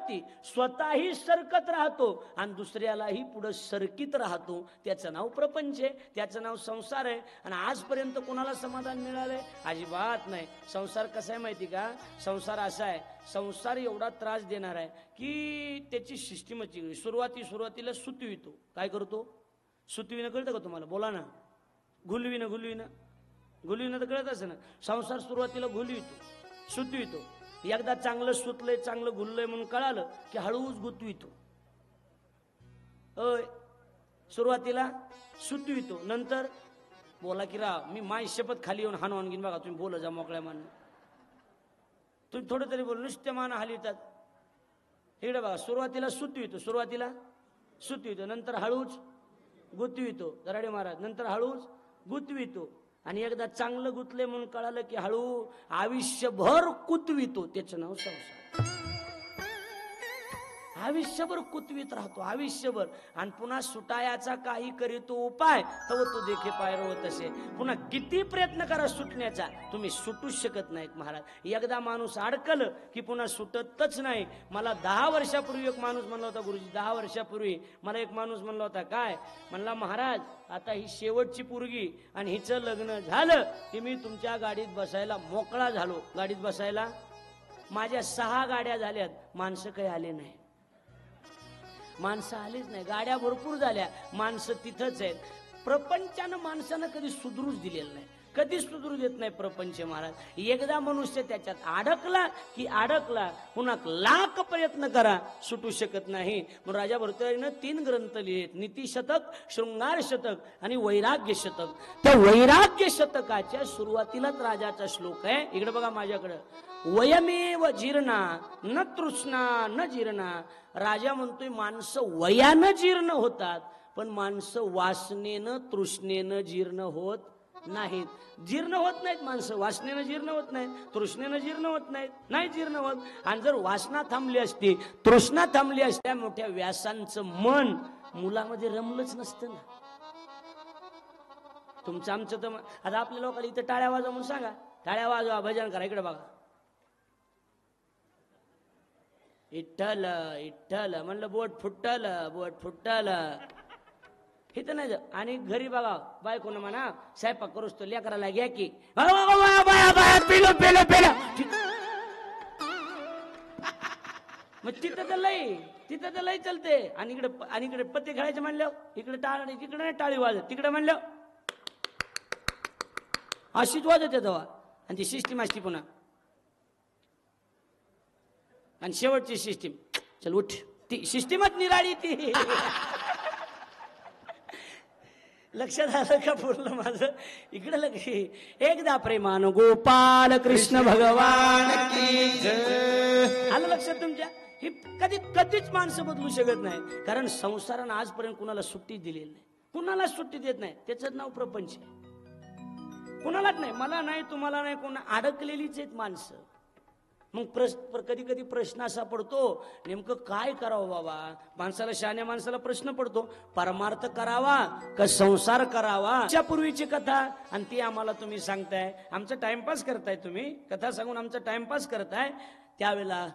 व्यक्ती स्वतःही सरकत राहतो आणि दुसऱ्यालाही पुढे सरकीत राहतो, त्याचं नाव प्रपंच आहे, त्याचं नाव संसार आहे. आणि आजपर्यंत कोणाला समाधान मिळालंय? अजिबात नाही. संसार कसा आहे माहिती का? संसार असा आहे, संसार एवढा त्रास देणार आहे की त्याची सिस्टीमच सुरुवातीला सुतवितो. काय करतो? सुतविणं कळतं का तुम्हाला? बोला ना. घुलविणं तर कळत असं ना. संसार सुरुवातीला घुलवितो, सुतवितो. एकदा चांगलं सुतलंय, चांगलं घुललंय म्हणून कळालं की हळूच गुतवितो. सुरुवातीला सुतवितो, नंतर बोला की राव मी माय शपथ खाली येऊन हानवान घेईन बघा. तुम्ही बोला जा मोकळ्या मान. तुम्ही थोडं तरी बोल, नुसत्या मान हलवितात. इकडे बघा, सुरुवातीला सुतवितो, नंतर हळूच गुतवितो. दराडे महाराज, नंतर हळूच गुतवितो. आणि एकदा चांगलं गुतले म्हणून कळालं की हळू आयुष्यभर कुतवितो. त्याचं नाव संसार. आयुष्यभर कुतवीत राहतो, आयुष्यभर. आणि पुन्हा सुटायाचा काही करीतो उपाय, तव तो देखे पायरो तसे. पुन्हा किती प्रयत्न करा सुटण्याचा, तुम्ही सुटूच शकत नाहीत महाराज. एकदा माणूस अडकलं की पुन्हा सुटतच नाही. मला 10 वर्षापूर्वी एक माणूस म्हणला होता, गुरुजी 10 वर्षापूर्वी मला एक माणूस म्हणला होता, काय म्हणला, महाराज आता ही शेवटची पोरगी आणि हिचं लग्न झालं की मी तुमच्या गाडीत बसायला मोकळा झालो. गाडीत बसायला माझ्या 6 गाड्या झाल्यात, माणसं काही आले नाही. माणसं आलीच नाही. गाड्या भरपूर झाल्या, माणसं तिथंच आहेत. प्रपंचानं माणसानं कधी सुधरूच दिलेलं नाही, कधीच सुधरू देत नाही प्रपंच महाराज. एकदा मनुष्य त्याच्यात अडकला की अडकला, पुन्हा लाख प्रयत्न करा सुटू शकत नाही. म्हणून राजा भर्तृहरीनं 3 ग्रंथ लिहिलेत, नीतिशतक, शृंगार शतक आणि वैराग्य शतक. त्या वैराग्य शतकाच्या सुरुवातीलाच राजाचा श्लोक आहे. इकडे बघा माझ्याकडं, वयमेव जीर्णा न तृष्णा न जीर्णा. राजा म्हणतोय माणसं वयानं जीर्ण होतात, पण माणसं वासनेनं तृष्णेनं जीर्ण होत नाहीत. जीर्ण होत नाहीत माणसं, वासनेनं जीर्ण होत नाहीत, तृष्णेनं जीर्ण होत नाहीत, नाही जीर्ण होत. आणि जर वासना थांबली असती, तृष्णा थांबली असत्या, मोठ्या व्यासांचं मन मुलामध्ये रमलंच नसतं ना. तुमचं आमचं तर आता आपल्या लोकांना इथं टाळ्या वाजवा म्हणून सांगा, टाळ्या वाजवा, भजन करा. इकडे बघा, इठ्ठल इठ्ठल म्हणलं बोट फुटल इथं नाही. आणि घरी बघा, बायकोन म्हणा स्वयंपाक करूच तो लेकराला घ्या की मग तिथं तर लय चलते. आणि इकडे पत्ते खेळायचे म्हणलं, इकडे नाही टाळी वाजत, तिकडे म्हणलं अशीच वाजत तेव्हा. आणि ती सिस्टीम असती पुन्हा. आणि शेवटची सिस्टीम, चल उठ, ती सिस्टीमच निराळी ती. लक्षात आलं का पूर्ण माझं? इकडे लक्ष. एकदा प्रेमान गोपाल कृष्ण भगवान की जय. आलं लक्षात तुमच्या? ही कधीच माणसं बदलू शकत नाही, कारण संसारानं आजपर्यंत कुणाला सुट्टी दिलेली नाही, कुणाला सुट्टी देत नाही. त्याचं नाव प्रपंच आहे. कुणालाच नाही, मला नाही, तुम्हाला नाही, कोणा अडकलेलीच आहेत माणसं. मग कधी कधी प्रश्न असा पडतो, नेमकं काय करावं बाबा? माणसाला, शहाण्या माणसाला प्रश्न पडतो, परमार्थ करावा का संसार करावा? त्या पूर्वीची कथा, आणि ती आम्हाला तुम्ही सांगताय, आमचा टाइमपास करताय. तुम्ही कथा सांगून आमचा टाइमपास करताय. त्यावेळेला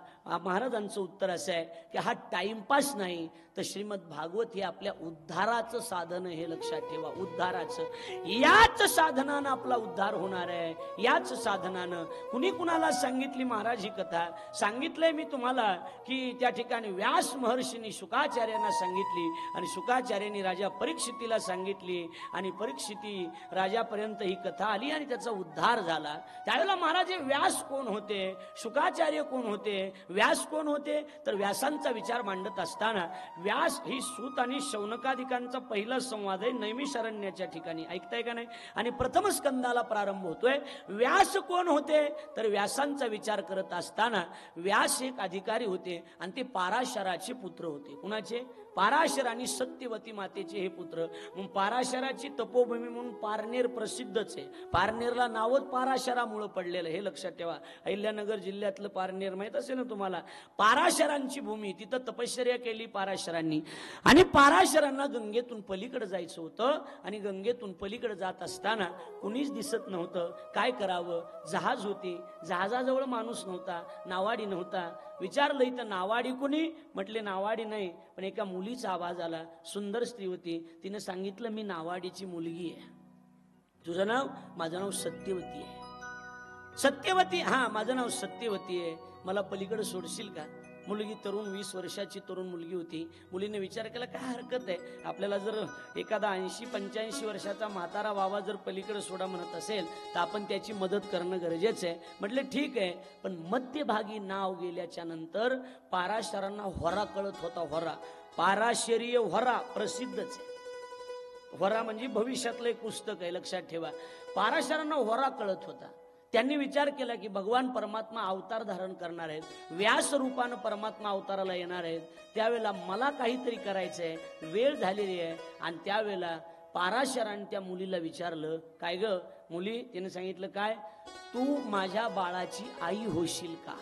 महाराजांचं उत्तर असं आहे की हा टाइमपास नाही, तर श्रीमद भागवत हे आपल्या उद्धाराचं साधन, हे लक्षात ठेवा. उद्धाराचं, याच साधनानं आपला उद्धार होणार आहे. याच साधनानं. कुणी कुणाला सांगितली महाराज ही कथा? सांगितलंय मी तुम्हाला की त्या ठिकाणी व्यास महर्षींनी शुकाचार्यांना सांगितली, आणि शुकाचार्यांनी राजा परीक्षितीला सांगितली, आणि परीक्षिती राजापर्यंत ही कथा आली आणि त्याचा उद्धार झाला. त्यावेळेला महाराज हे व्यास कोण होते, शुकाचार्य कोण होते, व्यास कोण होते? तर व्यासांचा विचार मांडत असताना, व्यास ही सूत आणि शौनकादिकांचा पहिला संवाद आहे नैमिषारण्याच्या ठिकाणी, ऐकताय का नाही? आणि प्रथम स्कंदाला प्रारंभ होतोय. व्यास कोण होते? तर व्यासांचा विचार करत असताना व्यास एक अधिकारी होते, आणि ते पाराशराचे पुत्र होते. कुणाचे? पाराशर आणि सत्यवती मातेचे हे पुत्र. मग पाराशराची तपोभूमी म्हणून पारनेर प्रसिद्धच आहे. पारनेरला नावच पाराशरामुळे पडलेलं, हे लक्षात ठेवा. अहिल्यानगर जिल्ह्यातलं पारनेर माहित असेल ना तुम्हाला? तुम्हाला. पाराशरांची भूमी, तिथं तपश्चर्या केली पाराशरांनी आणि पाराशरांना गंगेतून पलीकडे जायचं होतं आणि गंगेतून पलीकडे जात असताना कुणीच दिसत नव्हतं. काय करावं? जहाज होती, जहाजाजवळ माणूस नव्हता, नावाडी नव्हता. विचारलं इथं नावाडी कुणी? म्हटले नावाडी नाही, पण एका मुलीचा आवाज आला. सुंदर स्त्री होती. तिने सांगितलं मी नावाडीची मुलगी आहे. तुझं नाव? माझं नाव सत्यवती आहे. सत्यवती? हा, माझं नाव सत्यवती आहे. मला पलीकडे सोडशील का? मुलगी तरुण, 20 वर्षाची तरुण मुलगी होती. मुलीने विचार केला काय हरकत आहे, आपल्याला जर एखादा 80-85 वर्षाचा म्हातारा बाबा जर पलीकडे सोडा म्हणत असेल तर आपण त्याची मदत करणं गरजेचं आहे. म्हटले ठीक आहे. पण मध्यभागी नाव गेल्याच्या नंतर पाराशरांना होरा कळत होता. होरा, पाराशरीय होरा प्रसिद्धच आहे. होरा म्हणजे भविष्यातलं एक पुस्तक आहे, लक्षात ठेवा. पाराशरांना होरा कळत होता. त्यांनी विचार केला की भगवान परमात्मा अवतार धारण करणार आहेत, व्यास रूपानं परमात्मा अवताराला येणार आहेत. त्यावेळेला मला काहीतरी करायचंय, वेळ झालेली आहे. आणि त्यावेळेला पाराशरांनी त्या मुलीला विचारलं काय ग मुली? तिने सांगितलं काय? तू माझ्या बाळाची आई होशील का?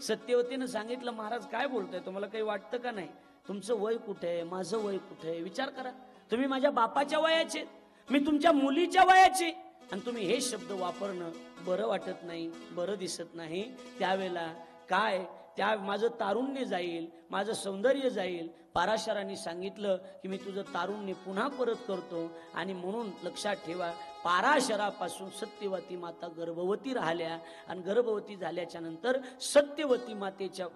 सत्यवतीनं सांगितलं महाराज काय बोलतोय, तुम्हाला काही वाटतं का नाही? तुमचं वय कुठे आहे, माझं वय कुठे आहे? विचार करा. तुम्ही माझ्या बापाच्या वयाचे, मी तुमच्या मुलीच्या वयाचे, आणि तुम्ही हे शब्द वापरणं बरं वाटत नाही, बरं दिसत नाही. त्यावेळेला काय, त्या माझं तारुण्य जाईल, माझं सौंदर्य जाईल. पाराशरांनी सांगितलं की मी तुझं तारुण्य पुन्हा परत करतो. आणि म्हणून लक्षात ठेवा, पाराशरापासून सत्यवती माता गर्भवती राहिल्या आणि गर्भवती झाल्याच्या नंतर सत्यवती मातेच्या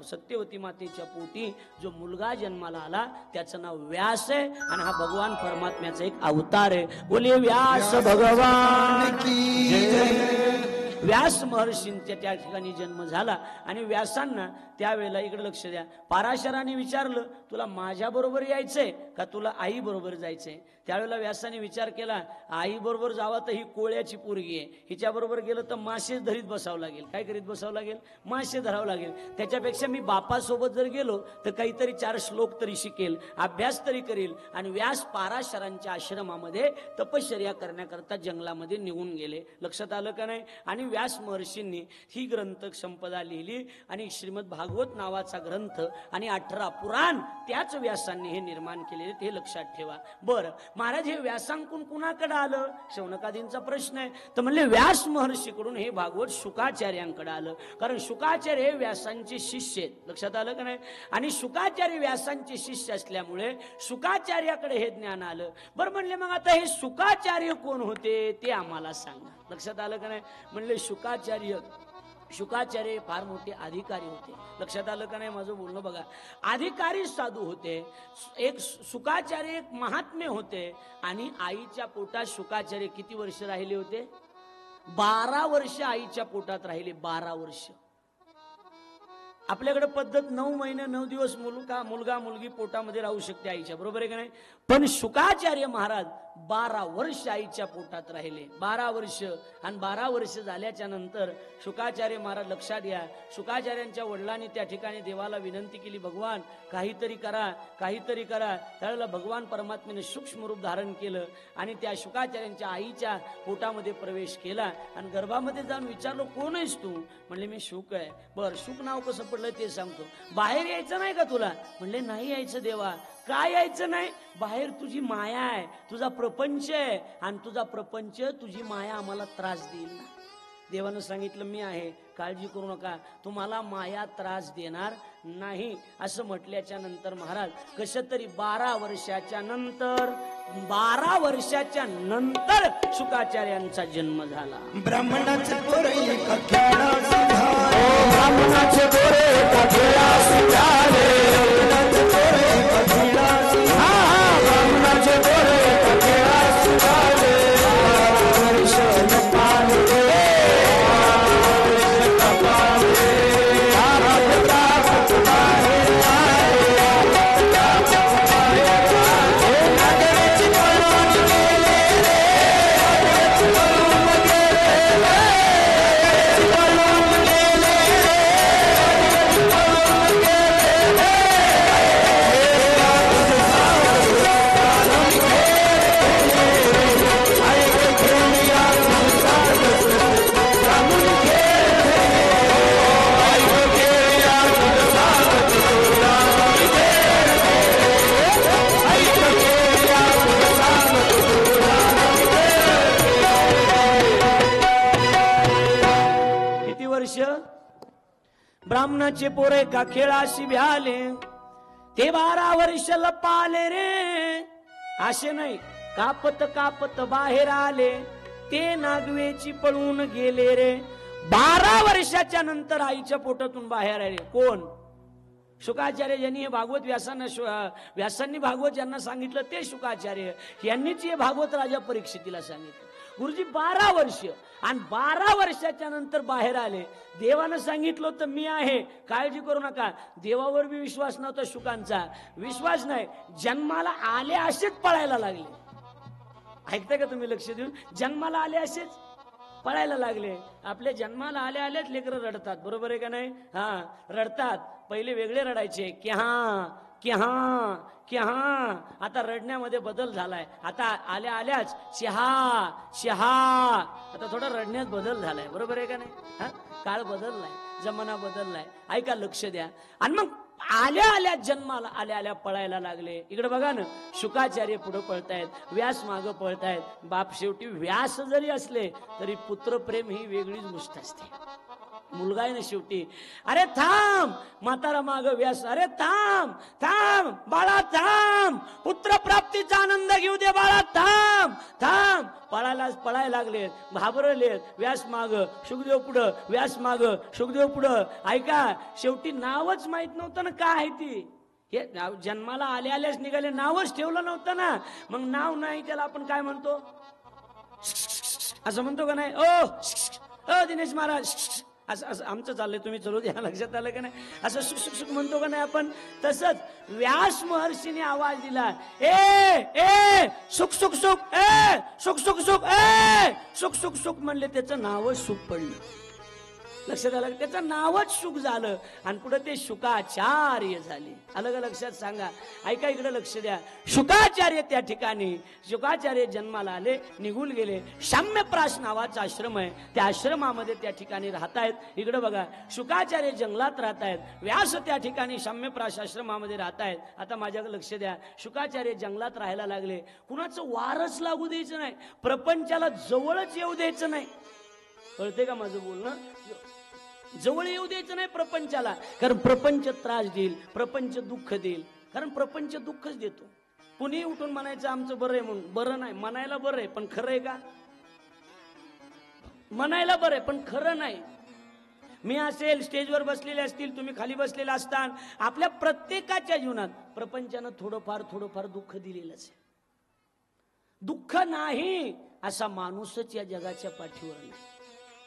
पोटी जो मुलगा जन्माला आला त्याचं नाव व्यास आहे आणि हा भगवान परमात्म्याचा एक अवतार आहे. बोले व्यास भगवान की जय. व्यास महर्षींच्या त्या ठिकाणी जन्म झाला आणि व्यासांना त्यावेळेला इकडे लक्ष द्या, पाराशराने विचारलं तुला माझ्या बरोबर यायचंय का तुला आई बरोबर जायचंय? त्यावेळेला व्यासाने विचार केला आई बरोबर जावा तर ही कोळ्याची पोरगी आहे, हिच्या बरोबर गेलं तर मासे धरीत बसावं लागेल. काय करीत बसावं लागेल? मासे धरावं लागेल. त्याच्यापेक्षा मी बापासोबत जर गेलो तर काहीतरी 4 श्लोक तरी शिकेल, अभ्यास तरी करेल. आणि व्यास पाराशरांच्या आश्रमामध्ये तपश्चर्या करण्याकरता जंगलामध्ये निघून गेले. लक्षात आलं का नाही? आणि व्यास महर्षींनी ही ग्रंथ संपदा लिहिली आणि श्रीमद भागवत नावाचा ग्रंथ आणि 18 पुराण त्याच व्यासांनी हे निर्माण केलेले, ते लक्षात ठेवा. बरं महाराज, हे व्यासांकून कुणाकडे आलं? शौनकादींचा प्रश्न आहे. तर म्हणले व्यास महर्षीकडून हे भागवत शुकाचार्यांकडे आलं, कारण शुकाचार्य हे व्यासांचे शिष्य आहेत. लक्षात आलं का नाही? आणि शुकाचार्य व्यासांचे शिष्य असल्यामुळे शुकाचार्याकडे हे ज्ञान आलं. बरं म्हणले मग आता हे शुकाचार्य कोण होते ते आम्हाला सांगा. लक्षात आलं का नाही? म्हणले शुकाचार्य फार मोठे अधिकारी होते. लक्षात आलं का नाही माझं बोलणं? बघा, अधिकारी साधू होते. एक शुकाचार्य एक महात्मे होते. आणि आईच्या पोटात शुकाचार्य किती वर्ष राहिले होते? 12 वर्ष आईच्या पोटात राहिले. 12 वर्ष. आपल्याकडे पद्धत 9 महिने 9 दिवस मुलगा मुलगी पोटामध्ये राहू शकते आईच्या, बरोबर आहे का नाही? पण शुकाचार्य महाराज 12 वर्ष आईच्या पोटात राहिले. 12 वर्ष. आणि 12 वर्ष झाल्याच्या नंतर शुकाचार्य महाराज, लक्षात घ्या, शुकाचार्यांच्या वडिलांनी त्या ठिकाणी देवाला विनंती केली, भगवान काहीतरी करा, काहीतरी करा. त्यावेळेला भगवान परमात्म्याने सूक्ष्म रूप धारण केलं आणि त्या शुकाचार्यांच्या आईच्या पोटामध्ये प्रवेश केला आणि गर्भामध्ये जाऊन विचारलं कोण आहेस तू? म्हणले मी शुक आहे. बर, शुक नाव कसं पडलं ते सांगतो. बाहेर यायचं नाही का तुला? म्हणले नाही यायचं देवा. काय यायचं नाही? बाहेर तुझी माया आहे, तुझा प्रपंच आहे आणि तुझा प्रपंच, तुझी माया आम्हाला त्रास देईल ना. देवानं सांगितलं मी आहे, काळजी करू नका, तुम्हाला माया त्रास देणार नाही. असं म्हटल्याच्या नंतर महाराज कसं तरी 12 वर्षाच्या नंतर शुकाचार्यांचा जन्म झाला. ब्राह्मणाचे पोरे एका खेळास झाले, ब्राह्मणाचे पोरे एका खेळास झाले, ब्राह्मणाचे पोरे एका खेळास झाले, ब्राह्मणाचे पोरे एका खेळास झाले. वर्ष पाहिले ब्राह्मणाचे पोरे का खेळाशी भ्याले, ते 12 वर्ष लपाले रे. असे नाही कापत कापत बाहेर आले, ते नागवेची पळून गेले रे. 12 वर्षाच्या नंतर आईच्या पोटातून बाहेर आले. कोण? शुकाचार्य यांनी हे भागवत व्यासांनी भागवत ज्यांना सांगितलं ते शुकाचार्य यांनीच हे भागवत राजा परीक्षितीला सांगितलं. गुरुजी 12 वर्ष आणि 12 वर्षाच्या नंतर बाहेर आले. देवानं सांगितलं होतं मी आहे, काळजी करू नका. देवावर बी विश्वास नव्हता शुकांचा. विश्वास नाही, जन्माला आले असेच पळायला लागले. ऐकताय का तुम्ही? लक्ष देऊन. जन्माला आले असेच पळायला लागले. आपल्या जन्माला आले आलेच लेकरं रडतात, बरोबर आहे का नाही? हा, रडतात. पहिले वेगळे रडायचे, की हा की हा की हा. आता रडण्यामध्ये बदल झालाय. आता आल्या आल्याच शहा शहा. आता थोडा रडण्यात बदल झालाय, बरोबर आहे का नाही? हा, काळ बदललाय, जमाना बदललाय. ऐका, लक्ष द्या. आणि मग आल्या आल्या जन्माला आल्या आल्या पळायला लागले. इकडे बघा ना, शुकाचार्य पुढे पळतायत, व्यास मागं पळतायत. बाप शेवटी व्यास जरी असले तरी पुत्रप्रेम ही वेगळीच गोष्ट असते. मुलगा आहे ना शेवटी. अरे थांब, म्हातारा माग व्यास. अरे थांब थांब बाळा, थांब, पुत्र प्राप्तीचा आनंद घेऊ दे बाळा, थांब थांब. पळायला लागले, घाबरलेत. व्यास माग, सुखदेव पुढं, व्यास माग, सुखदेव पुढं. ऐका, शेवटी नावच माहित नव्हतं ना काय आहे ती. हे जन्माला आल्या आल्याच निघाले, नावच ठेवलं नव्हतं ना. मग नाव नाही त्याला आपण काय म्हणतो? असं म्हणतो का नाही? ओ दिनेश महाराज, असं आमचं चाललंय, तुम्ही चलू द्या. लक्षात आलं का नाही? असं सुख सुख सुख म्हणतो का नाही आपण? तसंच व्यास महर्षीने आवाज दिला, ए सुख सुख सुख, ए सुख सुख सुख, ए सुख सुख सुख म्हणले. त्याचं नावच सुख पडलं. लक्षात आलं? त्याचं नावच सुख झालं आणि पुढे ते शुकाचार्य झाले. आलं का लक्षात? सांगा. ऐका, इकडे लक्ष द्या. शुकाचार्य त्या ठिकाणी, शुकाचार्य जन्माला आले, निघून गेले. शाम्यप्राश नावाचा आश्रम आहे, त्या आश्रमामध्ये त्या ठिकाणी राहतायत. इकडे बघा, शुकाचार्य जंगलात राहतायत, व्यास त्या ठिकाणी शाम्यप्राश आश्रमामध्ये राहतायत. आता माझ्याकडे लक्ष द्या. शुकाचार्य जंगलात राहायला लागले. कुणाचं वारच लागू द्यायचं नाही, प्रपंचाला जवळच येऊ द्यायचं नाही. कळते का माझं बोलणं? जवळ येऊ द्यायचं नाही प्रपंचाला. कारण प्रपंच त्रास देईल, प्रपंच दुःख देईल. कारण प्रपंच दुःखच देतो. कुणी उठून म्हणायचं आमचं बरं आहे म्हणून. बरं नाही, म्हणायला बरं आहे पण खरं आहे का? म्हणायला बरं आहे पण खरं नाही. मी असेल, स्टेजवर बसलेले असतील, तुम्ही खाली बसलेला असता, आपल्या प्रत्येकाच्या जीवनात प्रपंचानं थोडंफार दुःख दिलेलंच आहे. दुःख नाही असा माणूसच या जगाच्या पाठीवर नाही.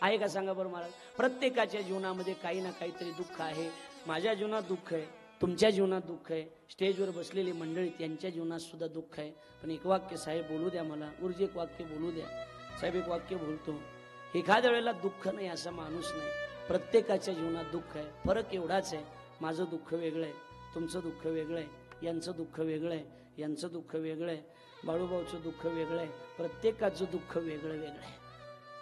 आहे का सांगा बरं महाराज? प्रत्येकाच्या जीवनामध्ये काही ना काहीतरी दुःख आहे. माझ्या जीवनात दुःख आहे, तुमच्या जीवनात दुःख आहे, स्टेजवर बसलेली मंडळी त्यांच्या जीवनात सुद्धा दुःख आहे. पण एक वाक्य साहेब बोलू द्या मला, गुरुजी एक वाक्य बोलू द्या. साहेब एक वाक्य बोलतो. एखाद्या वेळेला दुःख नाही असा माणूस नाही. प्रत्येकाच्या जीवनात दुःख आहे. फरक एवढाच आहे, माझं दुःख वेगळं आहे, तुमचं दुःख वेगळं आहे, यांचं दुःख वेगळं आहे, यांचं दुःख वेगळं आहे, बाळूभाऊचं दुःख वेगळं आहे. प्रत्येकाचं दुःख वेगळं वेगळं आहे.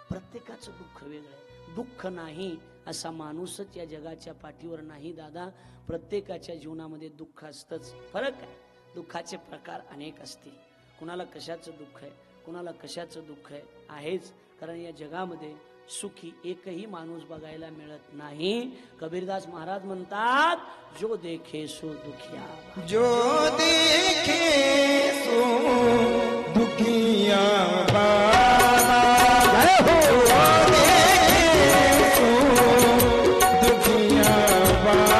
प्रत्येकाचं दुःख वेगळं आहे. दुःख नाही असा माणूसच या जगाच्या पाठीवर नाही दादा. प्रत्येकाच्या जीवनामध्ये दुःख असतंच. फरक आहे, दुःखाचे प्रकार अनेक असतील. कुणाला कशाचं दुःख आहे, कुणाला कशाचं दुःख आहे, आहेच. कारण या जगामध्ये सुखी एकही माणूस बघायला मिळत नाही. कबीरदास महाराज म्हणतात, जो देखे सो दुखिया, जो देखे सो दुखिया बाबा, जो देखे सो दुखिया बाबा.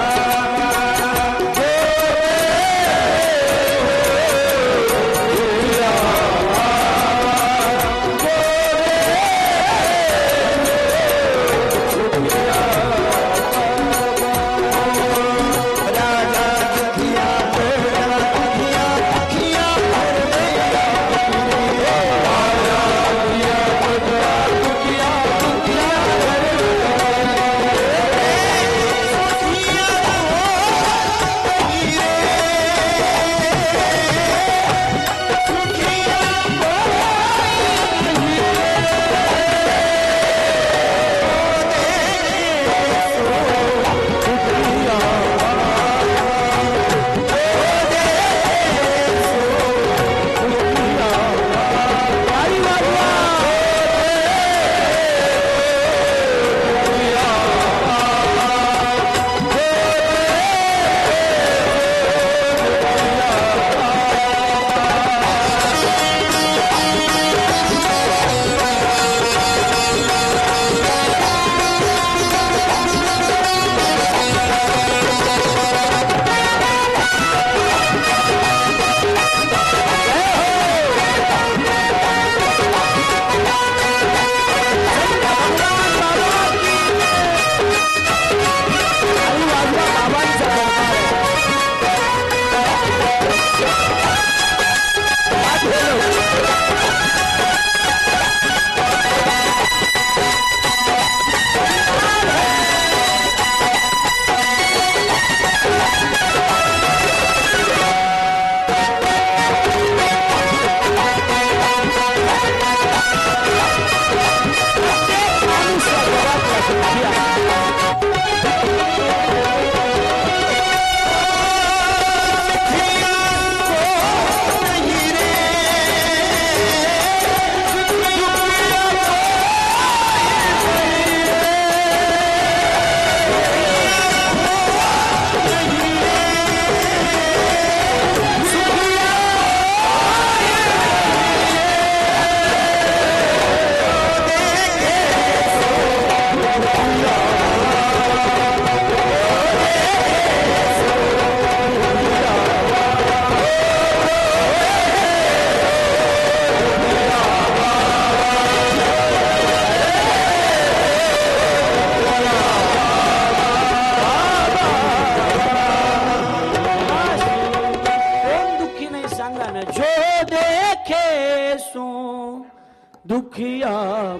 दुखिया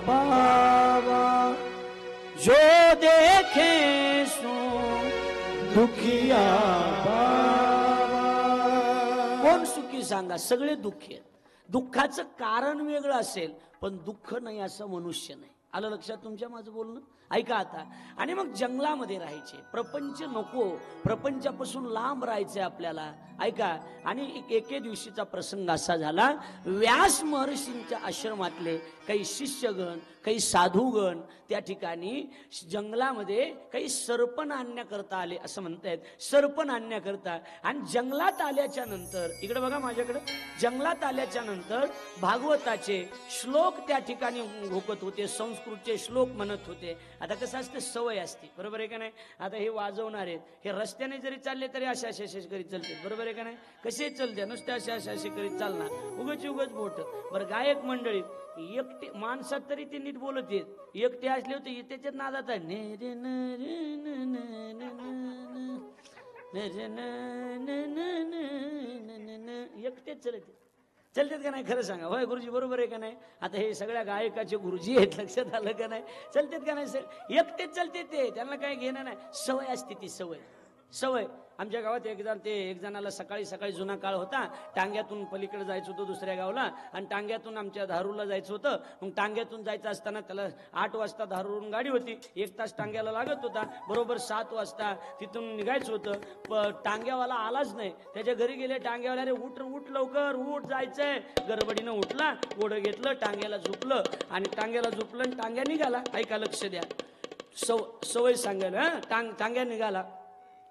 बाबा जो देखे सो दुखिया बाबा. कोण सुखी सांगा? सगळे दुःखी आहेत. दुःखाचं कारण वेगळं असेल पण दुःख नाही असं मनुष्य नाही. आलं लक्षात तुमच्या माझं बोलणं? ऐका आता. आणि मग जंगलामध्ये राहायचे, प्रपंच नको, प्रपंचापासून लांब राहायचे आपल्याला. ऐका. आणि एके दिवशीचा प्रसंग असा झाला, व्यास महर्षींच्या आश्रमातले काही शिष्यगण, काही साधूगण त्या ठिकाणी जंगलामध्ये काही सर्पण आणण्याकरता आले असं म्हणतायत. सर्पण आणण्याकरता. आणि जंगलात आल्याच्या नंतर, इकडे बघा माझ्याकडे, जंगलात आल्याच्या नंतर भागवताचे श्लोक त्या ठिकाणी घोकत होते, संस्कृतचे श्लोक म्हणत होते. आता कसं असतं, सवय असते, बरोबर आहे का नाही? आता हे वाजवणार आहेत, हे रस्त्याने जरी चालले तरी अशा करीत चालते, बरोबर आहे का नाही? कसे चालते, नुसते असे करीत चालणार, उगच बोट. बरं, गायक मंडळी एकटे माणसात तरी ते नीट बोलत येत, एकटे असले होते त्याच्यात नादात एकटेच चलतात का नाही? खरं सांगा, होय गुरुजी, बरोबर आहे का नाही? आता हे सगळ्या गायकाचे गुरुजी आहेत, लक्षात आलं का नाही? चलतात का नाही? एकटेच चलते ते, त्यांना काही घेणं नाही. सवय असते ती, सवय. आमच्या गावात एक जणाला सकाळी जुना काळ होता, टांग्यातून पलीकडे जायचं होतं दुसऱ्या गावाला, आणि टांग्यातून आमच्या धारूरला जायचं होतं. मग टांग्यातून जायचं असताना त्याला 8 वाजता धारूरून गाडी होती, 1 तास टांग्याला लागत होता. बरोबर 7 वाजता तिथून निघायचं होतं. टांग्यावाला आलाच नाही. त्याच्या घरी गेले टांग्यावाला, अरे उठ लवकर, उठ, जायचंय. गडबडीनं उठला, घोडं घेतलं, टांग्याला झोपलं, आणि टांग्या निघाला. ऐका, लक्ष द्या, सवय सांगायला. टांग्या निघाला,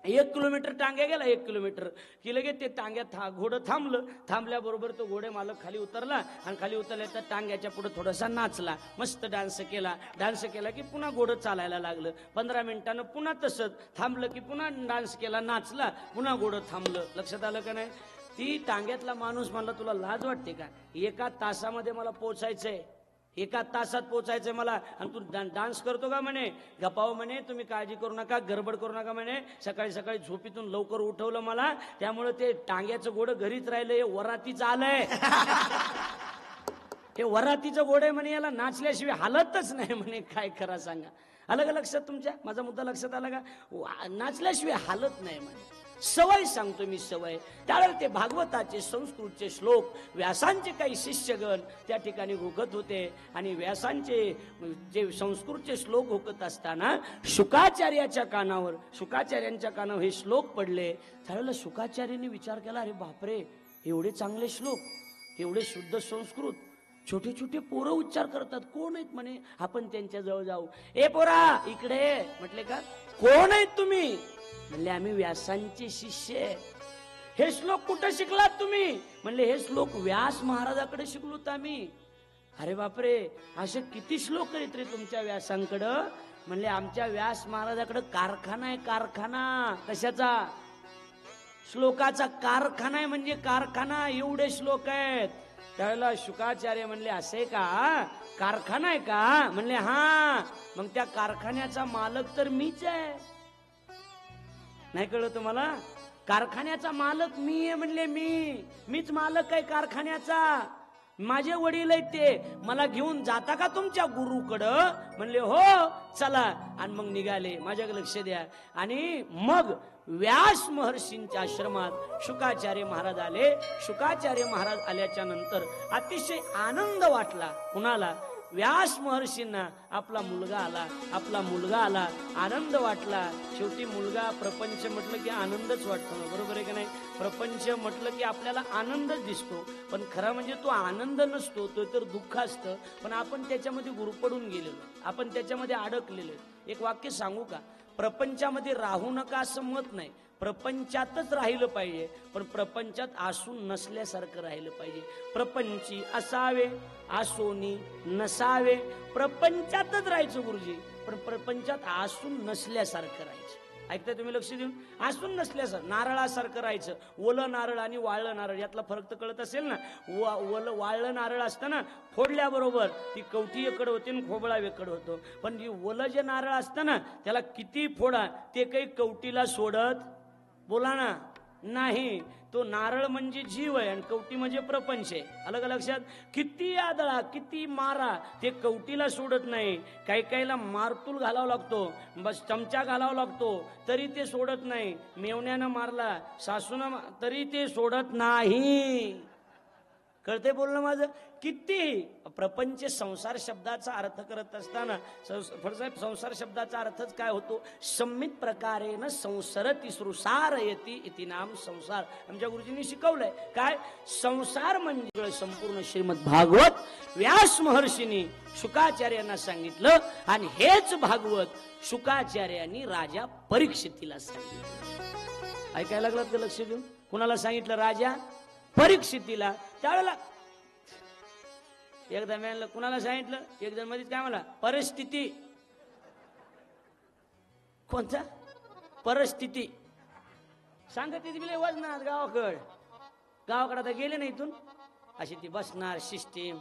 1 किलोमीटर टांग्या गेला. 1 किलोमीटर की लगेच ते टांग्यात घोडं थांबलं. थांबल्याबरोबर तो घोडे मालक खाली उतरला, आणि खाली उतरल्या तर टांग्याच्या पुढे थोडासा नाचला, मस्त डान्स केला की पुन्हा घोडं चालायला लागलं. 15 मिनिटानं पुन्हा तसंच थांबलं की पुन्हा डान्स केला, नाचला, पुन्हा घोडं थांबलं. लक्षात आलं का नाही? ती टांग्यातला माणूस म्हणला, तुला लाज वाटते का? 1 तासामध्ये मला पोचायचंय, 1 तासात पोचायचंय मला, आणि तू डान्स करतो का म्हणे? गपाव म्हणे, तुम्ही काळजी करू नका, गडबड करू नका म्हणे. सकाळी झोपीतून लवकर उठवलं मला, त्यामुळे ते टांग्याचं घोडं घरीच राहिलं. हे वरातीचं आलंय. हे वरातीचं घोडं म्हणे, याला नाचल्याशिवाय हालतच नाही म्हणे. काय करा सांगा? आलं का लक्षात तुमच्या? माझा मुद्दा लक्षात आला का? नाचल्याशिवाय हालत नाही म्हणे. सवय सांगतो मी, सवय. त्यावेळेला ते भागवताचे संस्कृतचे श्लोक व्यासांचे काही शिष्यगण त्या ठिकाणी घोकत होते, आणि व्यासांचे जे संस्कृतचे श्लोक घोकत असताना शुकाचार्यांच्या कानावर हे श्लोक पडले. त्यावेळेला शुकाचार्यांनी विचार केला, अरे बापरे, एवढे चांगले श्लोक, एवढे शुद्ध संस्कृत, छोटे पोरं उच्चार करतात, कोण आहेत म्हणे? आपण त्यांच्या जवळ जाऊ. ए पोरा, इकडे. म्हटले का? कोण आहेत तुम्ही? म्हणले, आम्ही व्यासांचे शिष्य. हे श्लोक कुठं शिकलात तुम्ही? म्हणले, हे श्लोक व्यास महाराजाकडे शिकलोत आम्ही. अरे बापरे, असे किती श्लोक आहेत रे तुमच्या व्यासांकडं? म्हणले, आमच्या व्यास महाराजाकडे कारखाना आहे, कारखाना. कशाचा? श्लोकाचा कारखाना आहे. म्हणजे कारखाना, एवढे श्लोक आहेत. त्यावेळेला शुकाचार्य म्हणले, असे का? कारखाना आहे का? म्हणले, हा. मग त्या कारखान्याचा मालक तर मीच आहे. नाही कळलं तुम्हाला? कारखान्याचा मालक मी आहे. म्हणले, मीच मालक आहे कारखान्याचा. माझे वडील आहेत ते. मला घेऊन जाता का तुमच्या गुरुकडं? म्हणले, हो चला. आणि मग निघाले. माझ्याकडे लक्ष द्या. आणि मग व्यास महर्षींच्या आश्रमात शुकाचार्य महाराज आले. शुकाचार्य महाराज आल्याच्या नंतर अतिशय आनंद वाटला. कुणाला? व्यास महर्षींना. आपला मुलगा आला, आनंद वाटला. शेवटी मुलगा, प्रपंच म्हटलं की आनंदच वाटतो ना, बरोबर आहे का नाही? प्रपंच म्हटलं की आपल्याला आनंदच दिसतो, पण खरा म्हणजे तो आनंद नसतो, तो तर दुःख असतं. पण आपण त्याच्यामध्ये गुरफटून गेलेलो, आपण त्याच्यामध्ये अडकलेलो. एक वाक्य सांगू का? प्रपंचामध्ये राहू नका असं मत नाही, प्रपंचातच राहिलं पाहिजे, पण प्रपंचात आसून नसल्यासारखं राहिलं पाहिजे. प्रपंची असावे, आसोनी नसावे. प्रपंचातच राहायचं गुरुजी, पण प्रपंचात आसून नसल्यासारखं राहायचं. ऐकताय तुम्ही? लक्ष देऊन. आसून नसल्यासारखं, नारळासारखं राहायचं. ओलं नारळ आणि वाळलं नारळ यातला फरक तर कळत असेल ना? वाळलं नारळ असतं ना, फोडल्याबरोबर ती कवटी एकडं होते आणि खोबळा वेकड होतो. पण जी ओलं जे नारळ असतं ना, त्याला किती फोडा, ते काही कवटीला सोडत, बोला ना, नाही. तो नारळ म्हणजे जीव आहे आणि कवटी म्हणजे प्रपंच आहे. आलं का लक्षात? किती आदळा किती मारा ते कवटीला सोडत नाही. काही काहीला मारतूल घालावा लागतो, बस चमचा घालावा लागतो, तरी ते सोडत नाही. मेवण्यानं मारला, सासूनं तरी ते सोडत नाही. कळते बोलणं माझं? किती प्रपंच संसार शब्दाचा अर्थ करत असताना संसार शब्दाचा अर्थच काय होतो? संमित प्रकारेन संसरती सृसारयती इति नाम संसार. आमच्या गुरुजींनी शिकवलंय काय? संसार म्हणजे संपूर्ण श्रीमद भागवत व्यास महर्षींनी शुकाचार्यांना सांगितलं आणि हेच भागवत शुकाचार्यांनी राजा परीक्षितीला सांगितलं. ऐकायला लागलात का? लक्ष देऊन. कुणाला सांगितलं? राजा परीक्षितीला. त्यावेळेला एकदा म्हणलं, कुणाला सांगितलं? एक जण मध्ये काय म्हणला? परिस्थिती. कोणता? परिस्थिती सांगत दिले वजनात गावाकडे आता गेले नाही इथून. अशी ती बसणार सिस्टीम.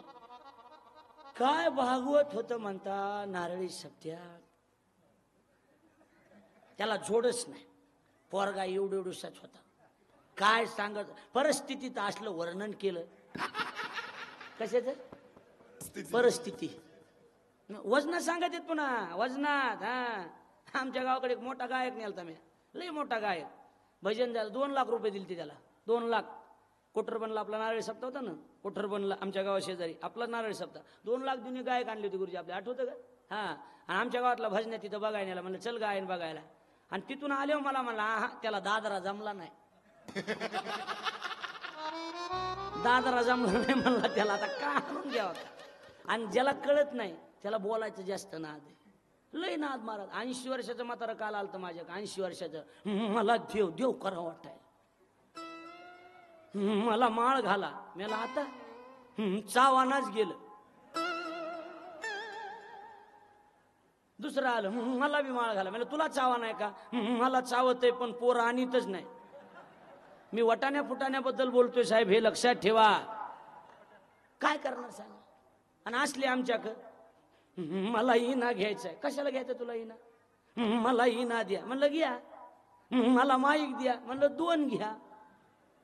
काय भागवत होतं म्हणता नारळी सत्यात. त्याला जोडच नाही. पोरगा एवढूसाच होता. काय सांगत परिस्थितीत असलं वर्णन केलं. कशाच? परिस्थिती. वजनात सांगत येत पुन्हा वजनात. हा आमच्या गावाकडे एक मोठा गायक नेलता मी, लय मोठा गायक. भजन झालं, 2 लाख रुपये दिले त्याला. 2 लाख. कोठर बनला आपला नारळी सप्ताह होता ना, कोठर बनला आमच्या गावा शेजारी आपला नारळी सप्ताह. 2 लाख जुने गायक आणले होते गुरुजी आपले, आठवतं का? हा. आणि आमच्या गावातला भजन तिथं बघायला नेला. म्हणलं चल गायन बघायला. आणि तिथून आले मला म्हणला हा त्याला दादरा जमला नाही. दादरा जमला नाही म्हणला त्याला. आता का आणून घ्यावा? आणि ज्याला कळत नाही त्याला बोलायचं जास्त नाद आहे. लय नाद मारत. 80 वर्षाचं म्हातारं काल आलतं माझ्या. 80 वर्षाचं. मला देव देव करावं वाटाय, मला माळ घाला. मला आता चावानाच गेलं. दुसरं आलं, मला बी माळ घाला. मला तुला चावा नाही का? मला चावत आहे पण पोर आणीतच नाही. मी वटाण्या फुटाण्याबद्दल बोलतोय साहेब, हे लक्षात ठेवा. काय करणार सांग? आणि असले आमच्याकडं मला इना घ्यायचंय. कशाला घ्यायचं तुला इना? मला इना द्या. म्हणलं घ्या. मला माईक द्या. म्हणलं 2 घ्या.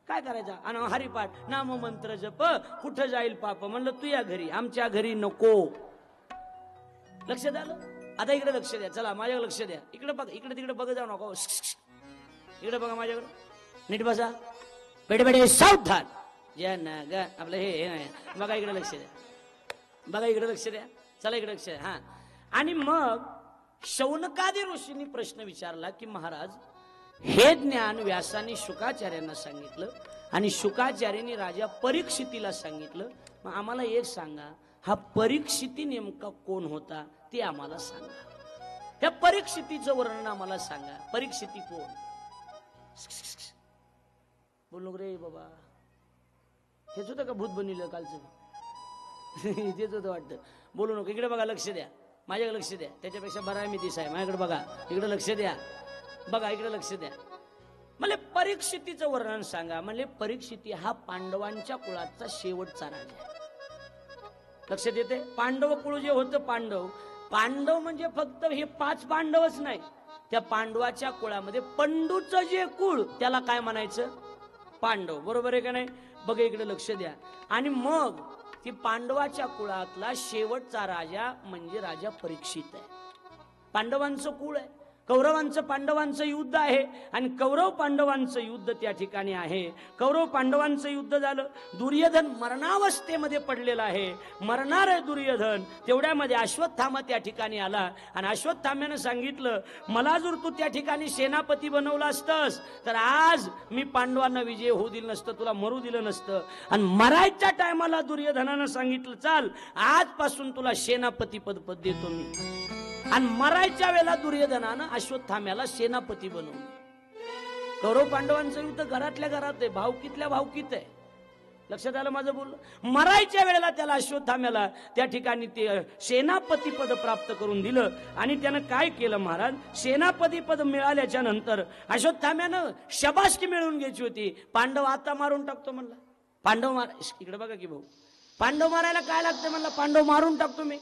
काय करायचं? आणि हरिपाठ नाम मंत्र जप कुठं जाईल पाप. म्हणलं तू या घरी, आमच्या घरी नको. लक्षात आलं? आता इकडे लक्ष द्या. चला माझ्याकडे लक्ष द्या. इकडे बघा, इकडे तिकडे बघा जाऊ नको. इकडे बघा माझ्याकडे. नीट बसा. बेडे सावधान. आपलं हे बघा इकडे लक्ष द्या. बघा इकडे लक्ष द्या. चला इकडे लक्ष द्या. हा. आणि मग शौनकादी ऋषींनी प्रश्न विचारला की महाराज हे ज्ञान व्यासाने शुकाचार्यांना सांगितलं आणि शुकाचार्यांनी राजा परीक्षितीला सांगितलं. मग आम्हाला एक सांगा, हा परीक्षिती नेमका कोण होता ते आम्हाला सांगा. त्या परीक्षितीचं वर्णन आम्हाला सांगा. परीक्षिती कोण? बोललो रे बाबा. हेच होतं का भूत बनविलं कालचं? तेच होतं वाटतं. बोलू नको. इकडे बघा, लक्ष द्या. माझ्याकडे लक्ष द्या. त्याच्यापेक्षा बरा मी दिस आहे. माझ्याकडे बघा. इकडे लक्ष द्या. बघा इकडे लक्ष द्या. म्हणजे परीक्षितीचं वर्णन सांगा. म्हणजे परीक्षिती हा पांडवांच्या कुळाचा शेवटचा राजा आहे. लक्षात येते? पांडव कुळ जे होतं, पांडव म्हणजे फक्त हे 5 पांडवच नाही. त्या पांडवाच्या कुळामध्ये पंडूचं जे कुळ त्याला काय म्हणायचं? पांडव. बरोबर आहे का नाही? बघा इकडे लक्ष द्या. आणि मग ती पांडवाच्या कुळातला शेवटचा राजा म्हणजे राजा परीक्षित आहे. पांडवांचं कुळ आहे. कौरवांचं पांडवांचं युद्ध आहे आणि कौरव पांडवांचं युद्ध त्या ठिकाणी आहे. कौरव पांडवांचं युद्ध झालं. दुर्योधन मरणावस्थेमध्ये पडलेला आहे. मरणार आहे दुर्योधन. तेवढ्यामध्ये अश्वत्थामा त्या ठिकाणी आला आणि अश्वत्थाम्यानं सांगितलं, मला जर तू त्या ठिकाणी सेनापती बनवला असतस तर आज मी पांडवांना विजय होऊ दिलं नसतं, तुला मरू दिलं नसतं. आणि मरायच्या टायमाला दुर्योधनानं सांगितलं, चाल आजपासून तुला सेनापती पद देतो मी. आणि मरायच्या वेळेला दुर्योधनानं अश्वत्थाम्याला सेनापती बनवलं. कौरव पांडवांचं युद्ध घरातल्या घरात आहे, भावकीतल्या भावकीत आहे. लक्षात आलं माझं बोलणं? मरायच्या वेळेला त्याला अश्वत्थाम्याला त्या ठिकाणी ते सेनापती पद प्राप्त करून दिलं. आणि त्यानं काय केलं महाराज? सेनापती पद मिळाल्याच्या नंतर अश्वत्थाम्यानं शबासकी मिळवून घ्यायची होती. पांडव आता मारून टाकतो म्हणला. पांडव मार, इकडे बघा की भाऊ, पांडव मारायला काय लागतं म्हणला? पांडव मारून टाकतो मी.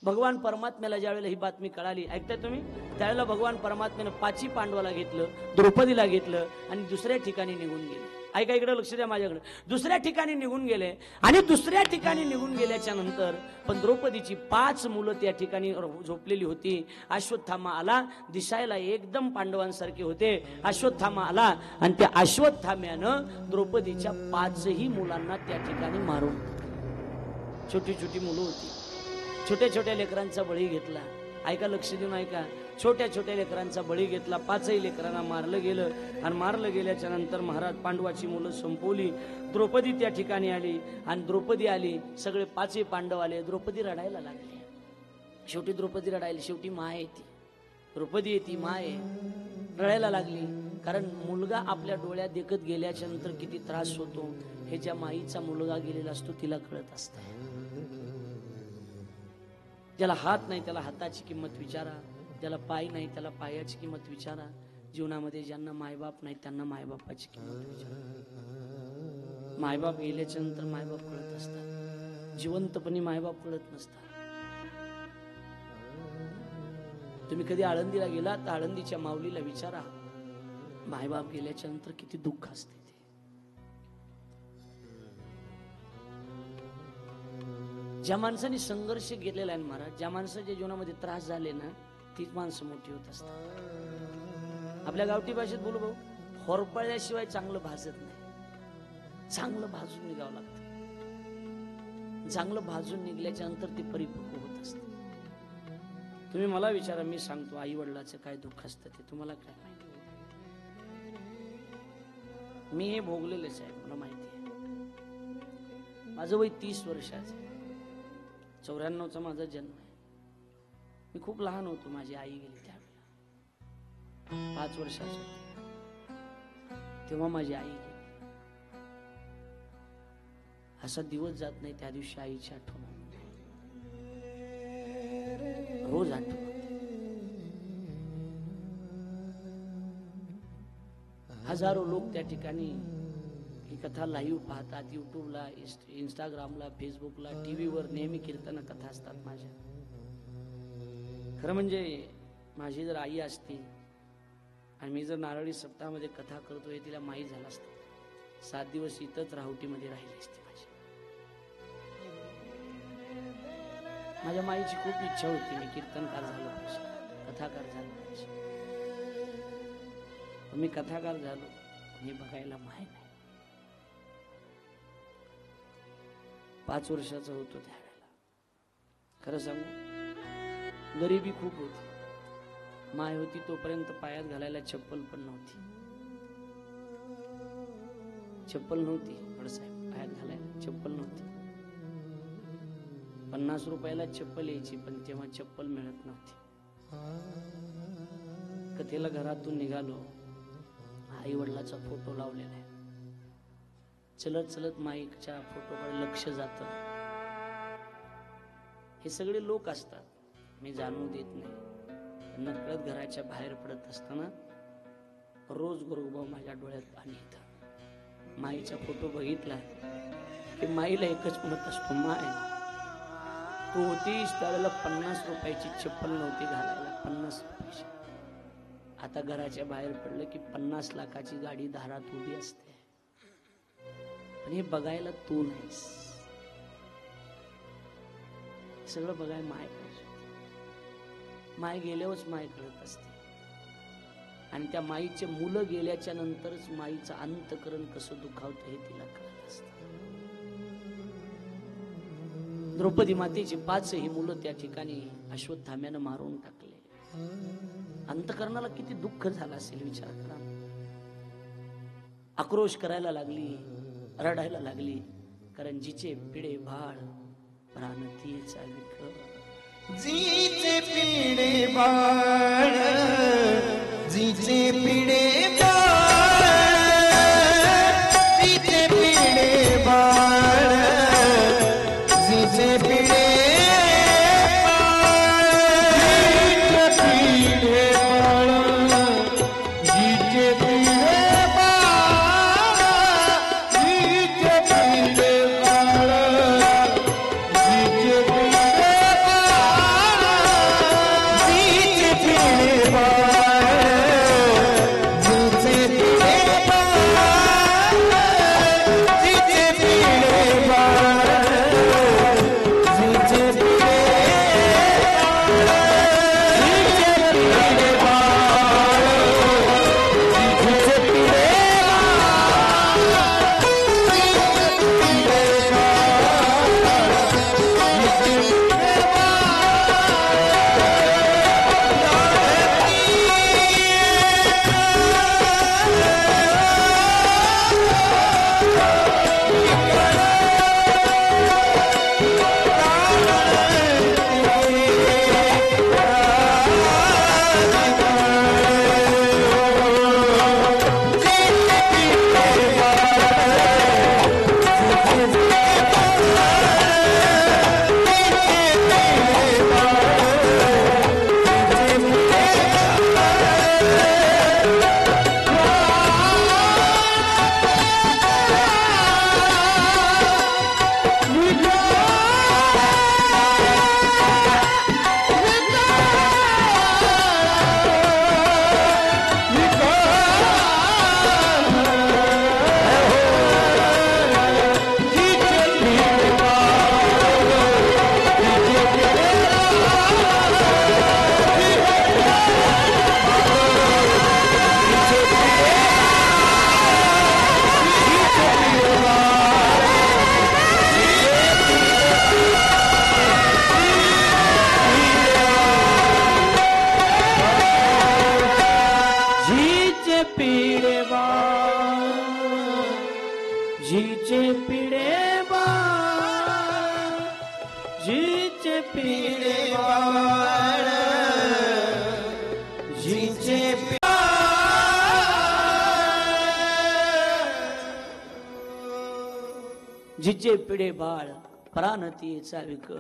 भगवान परमात्म्याला ज्यावेळेला ही बातमी कळाली, ऐकताय तुम्ही, त्यावेळेला भगवान परमात्म्यानं 5 पांडवाला घेतलं, द्रौपदीला घेतलं आणि दुसऱ्या ठिकाणी निघून गेले. ऐका, इकडे लक्ष द्या माझ्याकडे. दुसऱ्या ठिकाणी निघून गेले आणि दुसऱ्या ठिकाणी निघून गेल्याच्या नंतर पण द्रौपदीची 5 मुलं त्या ठिकाणी झोपलेली होती. अश्वत्थामा आला, दिसायला एकदम पांडवांसारखे होते. अश्वत्थामा आला आणि त्या अश्वत्थाम्यानं द्रौपदीच्या 5ही मुलांना त्या ठिकाणी मारून, छोटी छोटी मुलं होती, छोट्या छोट्या लेकरांचा बळी घेतला. ऐका, लक्ष देऊन ऐका, छोट्या छोट्या लेकरांचा बळी घेतला. 5ही लेकरांना मारलं गेलं आणि मारलं गेल्याच्या नंतर महाराज पांडवाची मुलं संपवली. द्रौपदी त्या ठिकाणी आली आणि द्रौपदी आली, सगळे 5ही पांडव आले. द्रौपदी रडायला लागली. शेवटी द्रौपदी रडायली, शेवटी मा आहे ती द्रौपदी आहे, ती मा आहे, रडायला लागली. कारण मुलगा आपल्या डोळ्यात देखत गेल्याच्या नंतर किती त्रास होतो हे ज्या माईचा मुलगा गेलेला असतो तिला कळत असतं. ज्याला हात नाही त्याला हाताची किंमत विचारा, ज्याला पाय नाही त्याला पायाची किंमत विचारा. जीवनामध्ये ज्यांना मायबाप नाही त्यांना मायबापाची किंमत विचारा. मायबाप गेल्याच्या नंतर मायबाप कळत असतात, जिवंतपणी मायबाप कळत नसतात. तुम्ही कधी आळंदीला गेला तर आळंदीच्या माऊलीला विचारा, मायबाप गेल्याच्या नंतर किती दुःख असते. ज्या माणसाने संघर्ष घेतलेला आहे महाराज, ज्या माणसाच्या जीवनामध्ये त्रास झाले ना, तीच माणसं मोठी होत असतात. आपल्या गावठी भाषेत बोलू भाऊ, होरपळल्याशिवाय चांगलं भाजत नाही. चांगलं भाजून निघावं लागतं. चांगलं भाजून निघल्याच्या नंतर ते परिपक्व होत असते. तुम्ही मला विचारा, मी सांगतो आई वडिलाचं काय दुःख असतं ते तुम्हाला काय माहिती. मी हे भोगलेलेच आहे, मला माहिती आहे. माझं वय 30 वर्षाचं, 94चा माझा जन्म आहे. मी खूप लहान होतो, माझी आई गेली त्यावेळेला, 5 वर्षाचं होतो तेव्हा माझी आई गेली. असा दिवस जात नाही त्या दिवशी आईची आठवण रोज आठवण. हजारो लोक त्या ठिकाणी ही कथा लाईव्ह पाहतात. युट्यूबला, इंस्टाग्रामला, फेसबुकला, टीव्हीवर नेहमी कीर्तन कथा असतात माझ्या. खरं म्हणजे माझी जर आई असती आणि मी जर नारळी सप्ताहामध्ये कथा करतोय तिला माहीत झालं असतं, 7 दिवस इथंच राहुटीमध्ये राहिली असते. माझ्या माईची खूप इच्छा होती मी कीर्तनकार झालो पाहिजे, कथाकार झालो पाहिजे. मी कथाकार झालो हे बघायला माहीत नाही. 5 वर्षाचा होतो त्यावेळेला. खरं सांगू, गरिबी खूप होती. माय होती तोपर्यंत पायात घालायला चप्पल पण नव्हती. चप्पल नव्हती साहेब, पायात घालायला चप्पल नव्हती. 50 रुपयाला चप्पल यायची, पण तेव्हा चप्पल मिळत नव्हती. कथेला घरातून निघालो, आई वडिलाचा फोटो लावलेला आहे. चलत चलत माईच्या फोटोकडे लक्ष जातं. हे सगळे लोक असतात, मी जाणवू देत नाही. नकळत घराच्या बाहेर पडत असताना रोज गुरुभाऊ माझ्या डोळ्यात पाणी येतं. माईचा फोटो बघितला की माईला एकच म्हणत असतो, माय तू होतीस त्यावेळेला 50 रुपयाची चप्पल नव्हती घालायला, 50 रुपयाची. आता घराच्या बाहेर पडलं की 50 लाखाची गाडी दारात उभी असते. आणि हे बघायला तू नाहीस. सगळं बघायला माय पाहिजे. माय गेल्यावरच माय कळत असते. आणि त्या माईचे मुलं गेल्याच्या नंतरच माईचं अंतकरण कसं दुखावतं हे तिला कळत असतं. द्रौपदी मातेची 5ही मुलं त्या ठिकाणी अश्वत्थाम्यानं मारून टाकले. अंतकरणाला किती दुःख झालं असेल विचार करा. आक्रोश करायला लागली, रडायला लागली. कारण जिचे पिढे बाळ प्राणतीचा विख, जीचे पिढे बाळ, जीचे पिढे बाळ, जीचे पिढे बाळ, जीचे पिढे जीचे पिढे बाळ, जीचे पिढे बाळ, जीचे जिचे पिढे बाळ प्राणतीचा विकळ.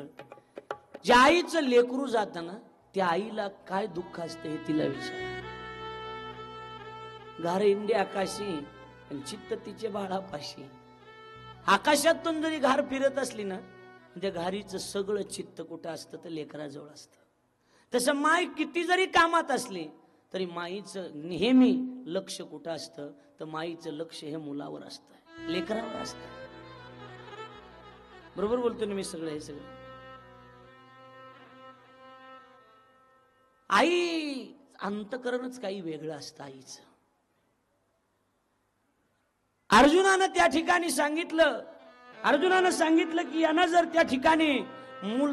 ज्या आईचं लेकरू जात ना त्या आईला काय दुःख असते हे तिला विचार. घार इंडे आकाशी आणि चित्त तिचे बाळापाशी. आकाशातून जरी घार फिरत असली ना त्या घारीचं सगळं चित्त कुठं असतं तर लेकराजवळ असतं. तसं माय किती जरी कामात असली तरी माईचं नेहमी लक्ष कुठं असतं तर माईचं लक्ष हे मुलावर असतं, लेकरावर असतं. बरोबर बोलतो ना मी सगळं हे सगळं. आई अंतकरणच काही वेगळं असतं आईचं. अर्जुनानं त्या ठिकाणी सांगितलं, अर्जुनानं सांगितलं की यांना जर त्या ठिकाणी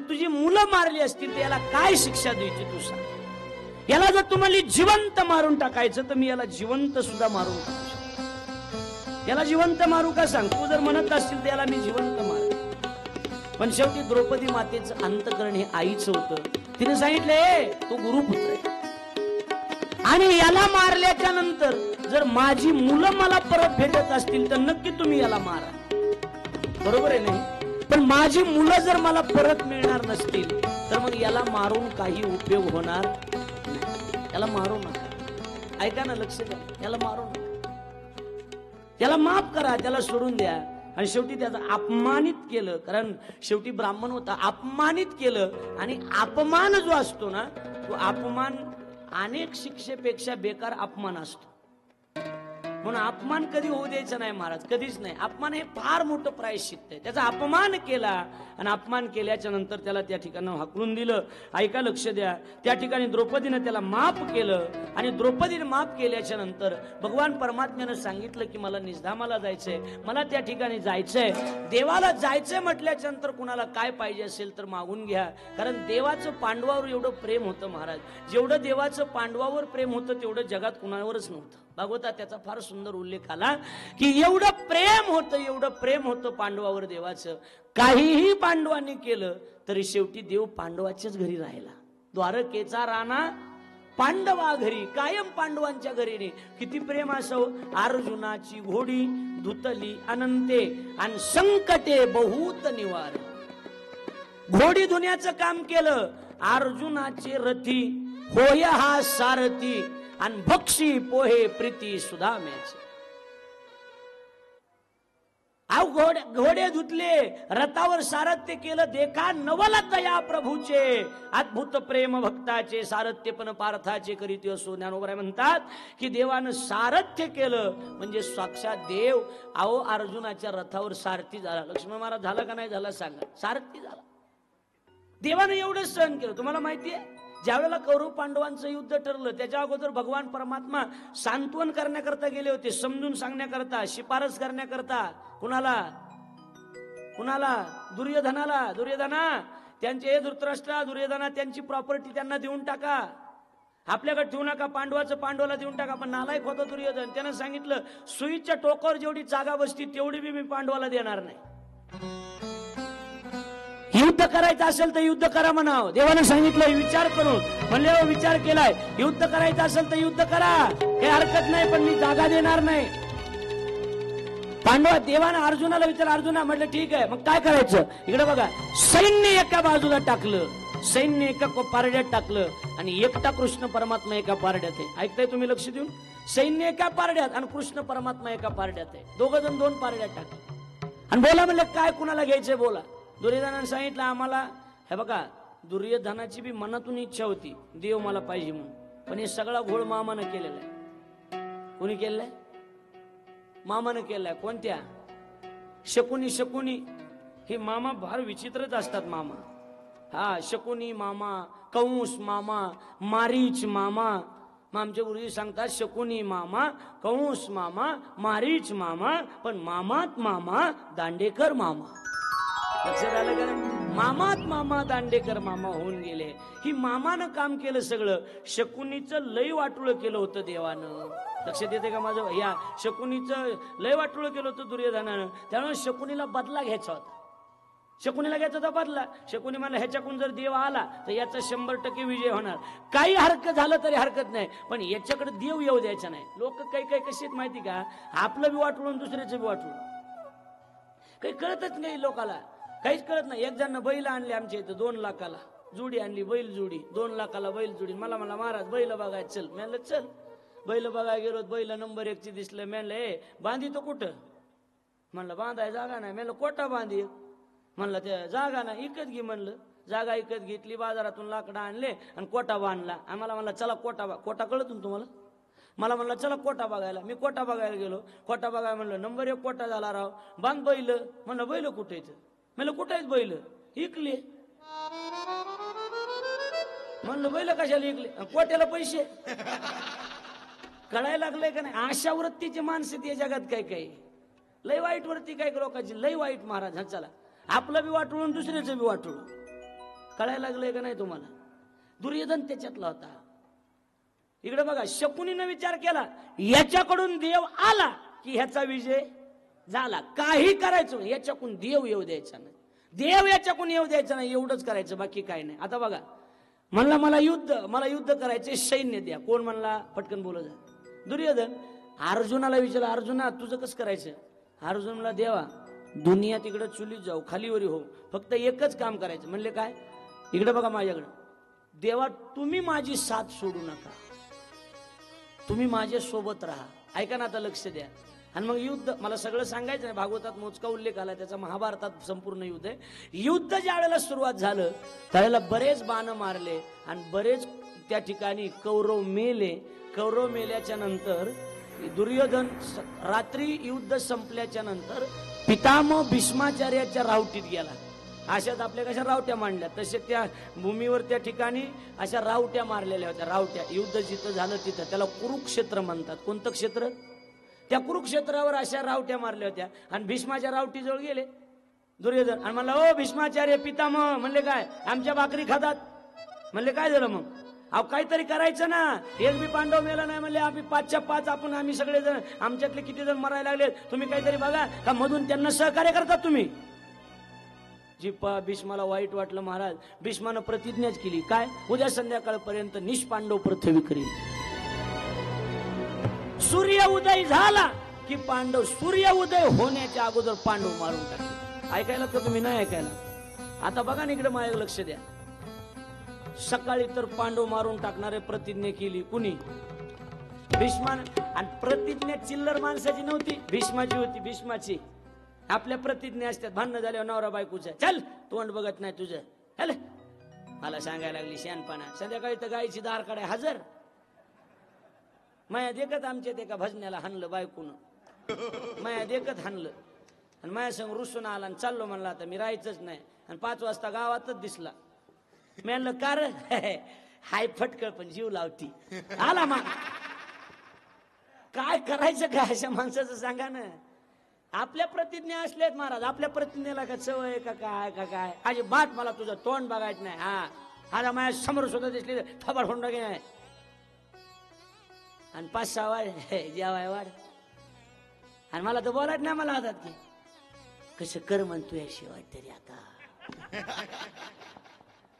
तुझी मुलं मारली असतील तर याला काय शिक्षा द्यायची तू सांग. याला जर तुम्हाला जिवंत मारून टाकायचं तर मी याला जिवंत सुद्धा मारून टाकू. याला जिवंत मारू का सांग. तू जर म्हणत असतील तर याला मी जिवंत मार. पण शेवटी द्रौपदी मातेचं अंतकरण हे आईचं होतं. तिने सांगितलंय तू गुरुपुत्र आहे आणि याला मारल्याच्या नंतर जर माझी मुलं मला परत भेटत असतील तर नक्की तुम्ही याला मारा. बरोबर आहे नाही. पण माझी मुलं जर मला परत मिळणार नसतील तर मग याला मारून काही उपयोग होणार नाही. याला मारू नका. ऐका ना, लक्ष द्या. याला मारू नका. याला माफ करा, त्याला सोडून द्या. आणि शेवटी त्याचा अपमानित केलं, कारण शेवटी ब्राह्मण होता. अपमानित केलं आणि अपमान जो असतो ना तो अपमान अनेक शिक्षेपेक्षा बेकार अपमान असतो. म्हणून अपमान कधी होऊ द्यायचा नाही महाराज, कधीच नाही. अपमान हे फार मोठं प्रायश्चित्त आहे. त्याचा अपमान केला आणि अपमान केल्याच्या नंतर त्याला त्या ठिकाणी हाकलून दिलं. ऐका, लक्ष द्या. त्या ठिकाणी द्रौपदीनं त्याला माफ केलं आणि द्रौपदीने माफ केल्याच्या नंतर भगवान परमात्म्यानं सांगितलं की मला निजधामाला जायचंय, मला त्या ठिकाणी जायचंय. देवाला जायचंय म्हटल्याच्या नंतर कुणाला काय पाहिजे असेल तर मागून घ्या. कारण देवाचं पांडवावर एवढं प्रेम होतं महाराज. जेवढं देवाचं पांडवावर प्रेम होतं तेवढं जगात कुणावरच नव्हतं. भागवतात त्याचा फार सुंदर उल्लेख आला की एवढं प्रेम होतं, एवढं प्रेम होतं पांडवावर देवाचं. काहीही पांडवांनी केलं तरी शेवटी देव पांडवाच्याच घरी राहिला. द्वारकेचा राणा पांडवा घरी, कायम पांडवांच्या घरी. किती प्रेम असावं. अर्जुनाची घोडी धुतली अनंते आणि संकटे बहुत निवार. घोडी धुण्याचं काम केलं. अर्जुनाचे रथी होय हा सारथी आणि भक्षी पोहे प्रीती सुधाम्याचे. घोडे धुतले, रथावर सारथ्य केलं. देखा नवला तया प्रभूचे, अद्भुत प्रेम भक्ताचे, सारथ्य पण पार्थाचे करीत असो. ज्ञानोबराय म्हणतात की देवानं सारथ्य केलं म्हणजे साक्षात देव. अहो अर्जुनाच्या रथावर सारथी झाला. लक्ष्मण महाराज झाला का नाही झाला सांगा. सारथी झाला. देवानं एवढं सहन केलं. तुम्हाला माहितीये ज्यावेळेला कौरव पांडवांचं युद्ध ठरलं त्याच्या अगोदर भगवान परमात्मा सांत्वन करण्याकरता गेले होते, समजून सांगण्याकरता, शिफारस करण्याकरता. कुणाला कुणाला? दुर्योधनाला. दुर्योधना त्यांचे धृतराष्ट्र, दुर्योधना त्यांची प्रॉपर्टी त्यांना देऊन टाका, आपल्याकडे ठेवू नका. पांडवाचं पांडवाला देऊन टाका. पण नालायक होता दुर्योधन. त्यानं सांगितलं सुईच्या टोकावर जेवढी जागा बसती तेवढी बी मी पांडवाला देणार नाही. युद्ध करायचं असेल तर युद्ध करा म्हणावं. देवाने सांगितलं विचार करून. म्हणले विचार केलाय, युद्ध करायचं असेल तर युद्ध करा, हे हरकत नाही, पण मी जागा देणार नाही. पांडवा देवानं अर्जुनाला विचार. अर्जुना म्हटलं ठीक आहे, मग काय करायचं. इकडे बघा, सैन्य एका बाजूला टाकलं, सैन्य एका पारड्यात टाकलं आणि एकटा कृष्ण परमात्मा एका पारड्यात आहे. ऐकताय तुम्ही लक्ष देऊन. सैन्य एका पारड्यात आणि कृष्ण परमात्मा एका पारड्यात आहे. दोघ जण दोन पारड्यात टाकले आणि बोला म्हणलं काय कुणाला घ्यायचंय बोला. दुर्योधनाने सांगितलं आम्हाला, हे बघा दुर्योधनाची बी मनातून इच्छा होती देव मला पाहिजे म्हणून, पण हे सगळा घोळ मामानं केलेला आहे. कोणी केलेला आहे? मामानं केलाय. कोणत्या? शकुनी. शकुनी हे मामा फार विचित्रच असतात मामा. हा, शकुनी मामा, कंस मामा, मारीच मामा. आमचे गुरुजी सांगतात शकुनी मामा, कंस मामा, मारीच मामा, पण मामात मामा दांडेकर मामा. लक्षात आलं का? मामात मामा दांडेकर मामा होऊन गेले. ही मामानं काम केलं सगळं. शकुनीचं लय वाटुळं केलं होतं देवानं. लक्षात येते का माझं? या शकुनीचं लय वाटोळ केलं होतं दुर्योधनानं, त्यामुळे शकुनीला बदला घ्यायचा होता. शकुनीला घ्यायचा होता बदला. शकुनी म्हणला ह्याच्याकडून जर देव आला तर याचा 100% विजय होणार. काही हरकत झालं तरी हरकत नाही, पण याच्याकडे देव येऊ द्यायचा नाही. लोक काही काही कशी आहेत माहिती का, आपलं बी वाटून दुसऱ्याचं बी वाटून. काही कळतच नाही लोकाला, काहीच कळत नाही. एक जण बैल आणले आमच्या इथं 2 लाखाला जुडी आणली, बैल जुडी 2 लाखाला बैल जुडी. मला म्हणला महाराज बैल बघाय चल. मी म्हणलं चल. बैल बघायला गेलो, बैल नंबर 1 ची दिसलं. मी म्हणलं ए बांधी तो कुठं? म्हणलं बांधाय जागा नाही. मी म्हणलं कोटा बांधी. म्हणलं त्या जागा ना इकत घे. म्हणलं जागा इकत घेतली, बाजारातून लाकडं आणले आणि कोटा बांधला. आम्हाला म्हणला चला कोटा कळत ना तुम्हाला? मला म्हणलं चला कोटा बघायला. मी कोटा बघायला गेलो. कोटा बघायला म्हणलं नंबर 1 कोटा झाला राव. बांध बैल. म्हणलं बैल कुठे येतं? म्हणलं कुठे आहेत बैल? इकले. म्हणलं बैल कशाला इकले? कोट्याला पैसे. कळायला लागलंय का नाही? अशा वृत्तीची माणसं या जगात काय काय लय वाईट वृत्ती काय लोकांची, लय वाईट महाराज. हा चला आपलं बी वाटून दुसऱ्याचं बी वाटून. कळायला लागलंय का नाही तुम्हाला? दुर्योधन त्याच्यातला होता. इकडे बघा, शकुनीनं विचार केला याच्याकडून देव आला की ह्याचा विजय झाला. काही करायचं याच्याकडून देव येऊ द्यायचा नाही, देव याच्याकडून येऊ द्यायचा नाही, एवढंच करायचं, बाकी काय नाही. आता बघा, म्हणला मला युद्ध करायचे, सैन्य द्या. कोण म्हणला? पटकन बोलत जा. दुर्योधन. अर्जुनाला विचारलं, अर्जुना तुझं कसं करायचं? अर्जुनला देवा दुनिया तिकडे चुलीत जाऊ, खालीवरी हो, फक्त एकच काम करायचं. म्हणले काय? इकडे बघा माझ्याकडे. देवा तुम्ही माझी साथ सोडू नका, तुम्ही माझ्या सोबत राहा. ऐका ना, आता लक्ष द्या. आणि मग युद्ध, मला सगळं सांगायचं नाही, भागवतात मोजका उल्लेख आला त्याचा, महाभारतात संपूर्ण युद्ध आहे. युद्ध ज्या वेळेला सुरुवात झालं त्यावेळेला बरेच बाण मारले आणि बरेच त्या ठिकाणी कौरव मेले. कौरव मेल्याच्या नंतर दुर्योधन रात्री युद्ध संपल्याच्या नंतर पितामह भीष्माचार्याच्या रावटीत गेला. अशात आपल्या कशा रावट्या मांडल्या, तसे त्या भूमीवर त्या ठिकाणी अशा रावट्या मारलेल्या होत्या. रावट्या, युद्ध जिथं झालं तिथं, त्याला कुरुक्षेत्र म्हणतात. कोणतं क्षेत्र? त्या कुरुक्षेत्रावर अशा रावट्या मारल्या होत्या. आणि भीष्माच्या रावटीजवळ गेले दुर्योधन आणि म्हणला, ओ भीष्माचार्य पितामह. म्हणले काय? आमच्या भाकरी खातात. म्हणले काय झालं मग? अहो काहीतरी करायचं ना, एक बी पांडव मेला नाही. म्हणले आम्ही 5च्या 5 आम्ही सगळेजण, आमच्यातले किती जण मरायला लागले, तुम्ही काहीतरी बघा. का मधून त्यांना सहकार्य करतात तुम्ही? जी भीष्माला वाईट वाटलं महाराज. भीष्मानं प्रतिज्ञाच केली, काय? उद्या संध्याकाळपर्यंत निष्पांडव पृथ्वी करील. सूर्य उदय झाला की पांडव, सूर्य उदय होण्याच्या अगोदर पांडव मारून टाकले. ऐकायला तर तुम्ही नाही ऐकायला? आता बघा ना, इकडे माझ्या लक्ष द्या. सकाळी तर पांडव मारून टाकणारे प्रतिज्ञा केली. कुणी? भीष्मानं. आणि प्रतिज्ञा चिल्लर माणसाची नव्हती, भीष्माची होती. भीष्माची आपल्या प्रतिज्ञा असतात. भांडणं झाल्यावर नवरा बायकोचं, चल तोंड बघत नाही तुझं, हॅल मला सांगायला लागली शहाणपणा. संध्याकाळी तर गायची दार काढाय हजर. माया देखत आमच्या एका भजण्याला हाणलं बायकोनं, माया देखत हाणलं आणि माया संग रुसून आला आणि चाललो म्हणला आता मी राहायचंच नाही. आणि 5 वाजता गावातच दिसला. मी म्हणलं का रे? हाय फटकळ पण जीव लावती. आला मग काय करायचं काय अशा माणसाचं सांगा ना. आपल्या प्रतिज्ञा असल्यात महाराज, आपल्या प्रतिज्ञेला का सवय का काय का काय अजिबात मला तुझं तोंड बघायचं नाही. हा आता माझ्या समोर सुद्धा दिसली थोबाड होऊन टाके नाही. आणि 5-6 वाढ जेवाय वाढ. आणि मला तर बोलायच नाही. मला हातात की कसं कर म्हणतो याशिवाय तरी. आता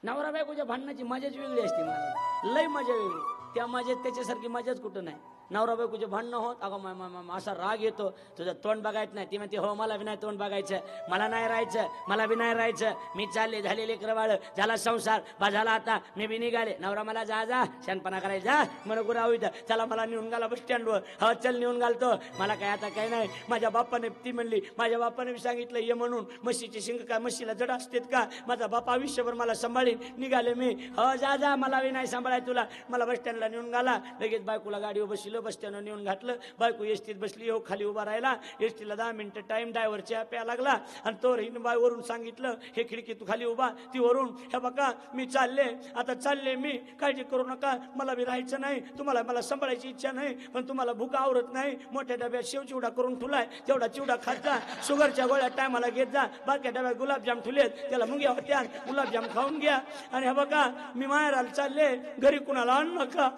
नवरा बायकोच्या भांडणाची मजाच वेगळी असते मला, लय मजा वेगळी. त्या मजेत त्याच्यासारखी मजाच कुठं नाही. नवरा बायकोचे भांडणं होत, अगं असा राग येतो, तुझं तोंड बघायचं नाही. ती म्हणते हो मला बी नाही तोंड बघायचं, मला नाही राहायचं, मला बी नाही राहायचं, मी चालले, झाले लेकरं बाळ, झाला संसार बा झाला, आता मी बी निघाले. नवरा मला जा जा शहाणपणा करायचा म्हणून गुराव इथं, चला मला नेऊन घाला बस स्टँडवर. हो चल नेऊन घालतो. मला काय आता काय नाही. माझ्या बापाने, ती म्हणली माझ्या बापाने सांगितलं ये म्हणून. म्हशीची शिंग काय म्हशीला जड असतेत का? माझा बाप आयुष्यभर मला सांभाळीन. निघाले मी. हो जा जा, मला बी नाही सांभाळाय तुला, मला बस स्टँडला नेऊन घाला. लगेच बायकोला गाडीवर बसलं, बस स्टँडवर नेऊन घातलं. बायको एसटीत बसली. हो खाली उभा राहिला. एसटीला 10 मिनिटं टाइम. ड्रायव्हर चहा प्या लागला आणि तो हिन बाय वरून सांगितलं हे खिडकी तू खाली उभा, ती वरून हे बघा मी चालले, आता चालले मी, काळजी करू नका, मला बी राहायचं नाही, तुम्हाला मला सांभाळायची इच्छा नाही, पण तुम्हाला भूक आवरत नाही. मोठ्या डब्यात शेव चिवडा करून ठुलाय, तेवढा चिवडा खात जा. शुगरच्या गोळ्या टायमाला घेत जा. बारक्या डब्यात गुलाबजाम ठुलेत, त्याला मुंग्या होत्या, गुलाबजाम खाऊन घ्या. आणि हे बघा मी माहेराला चालले, घरी कुणाला आणू नका.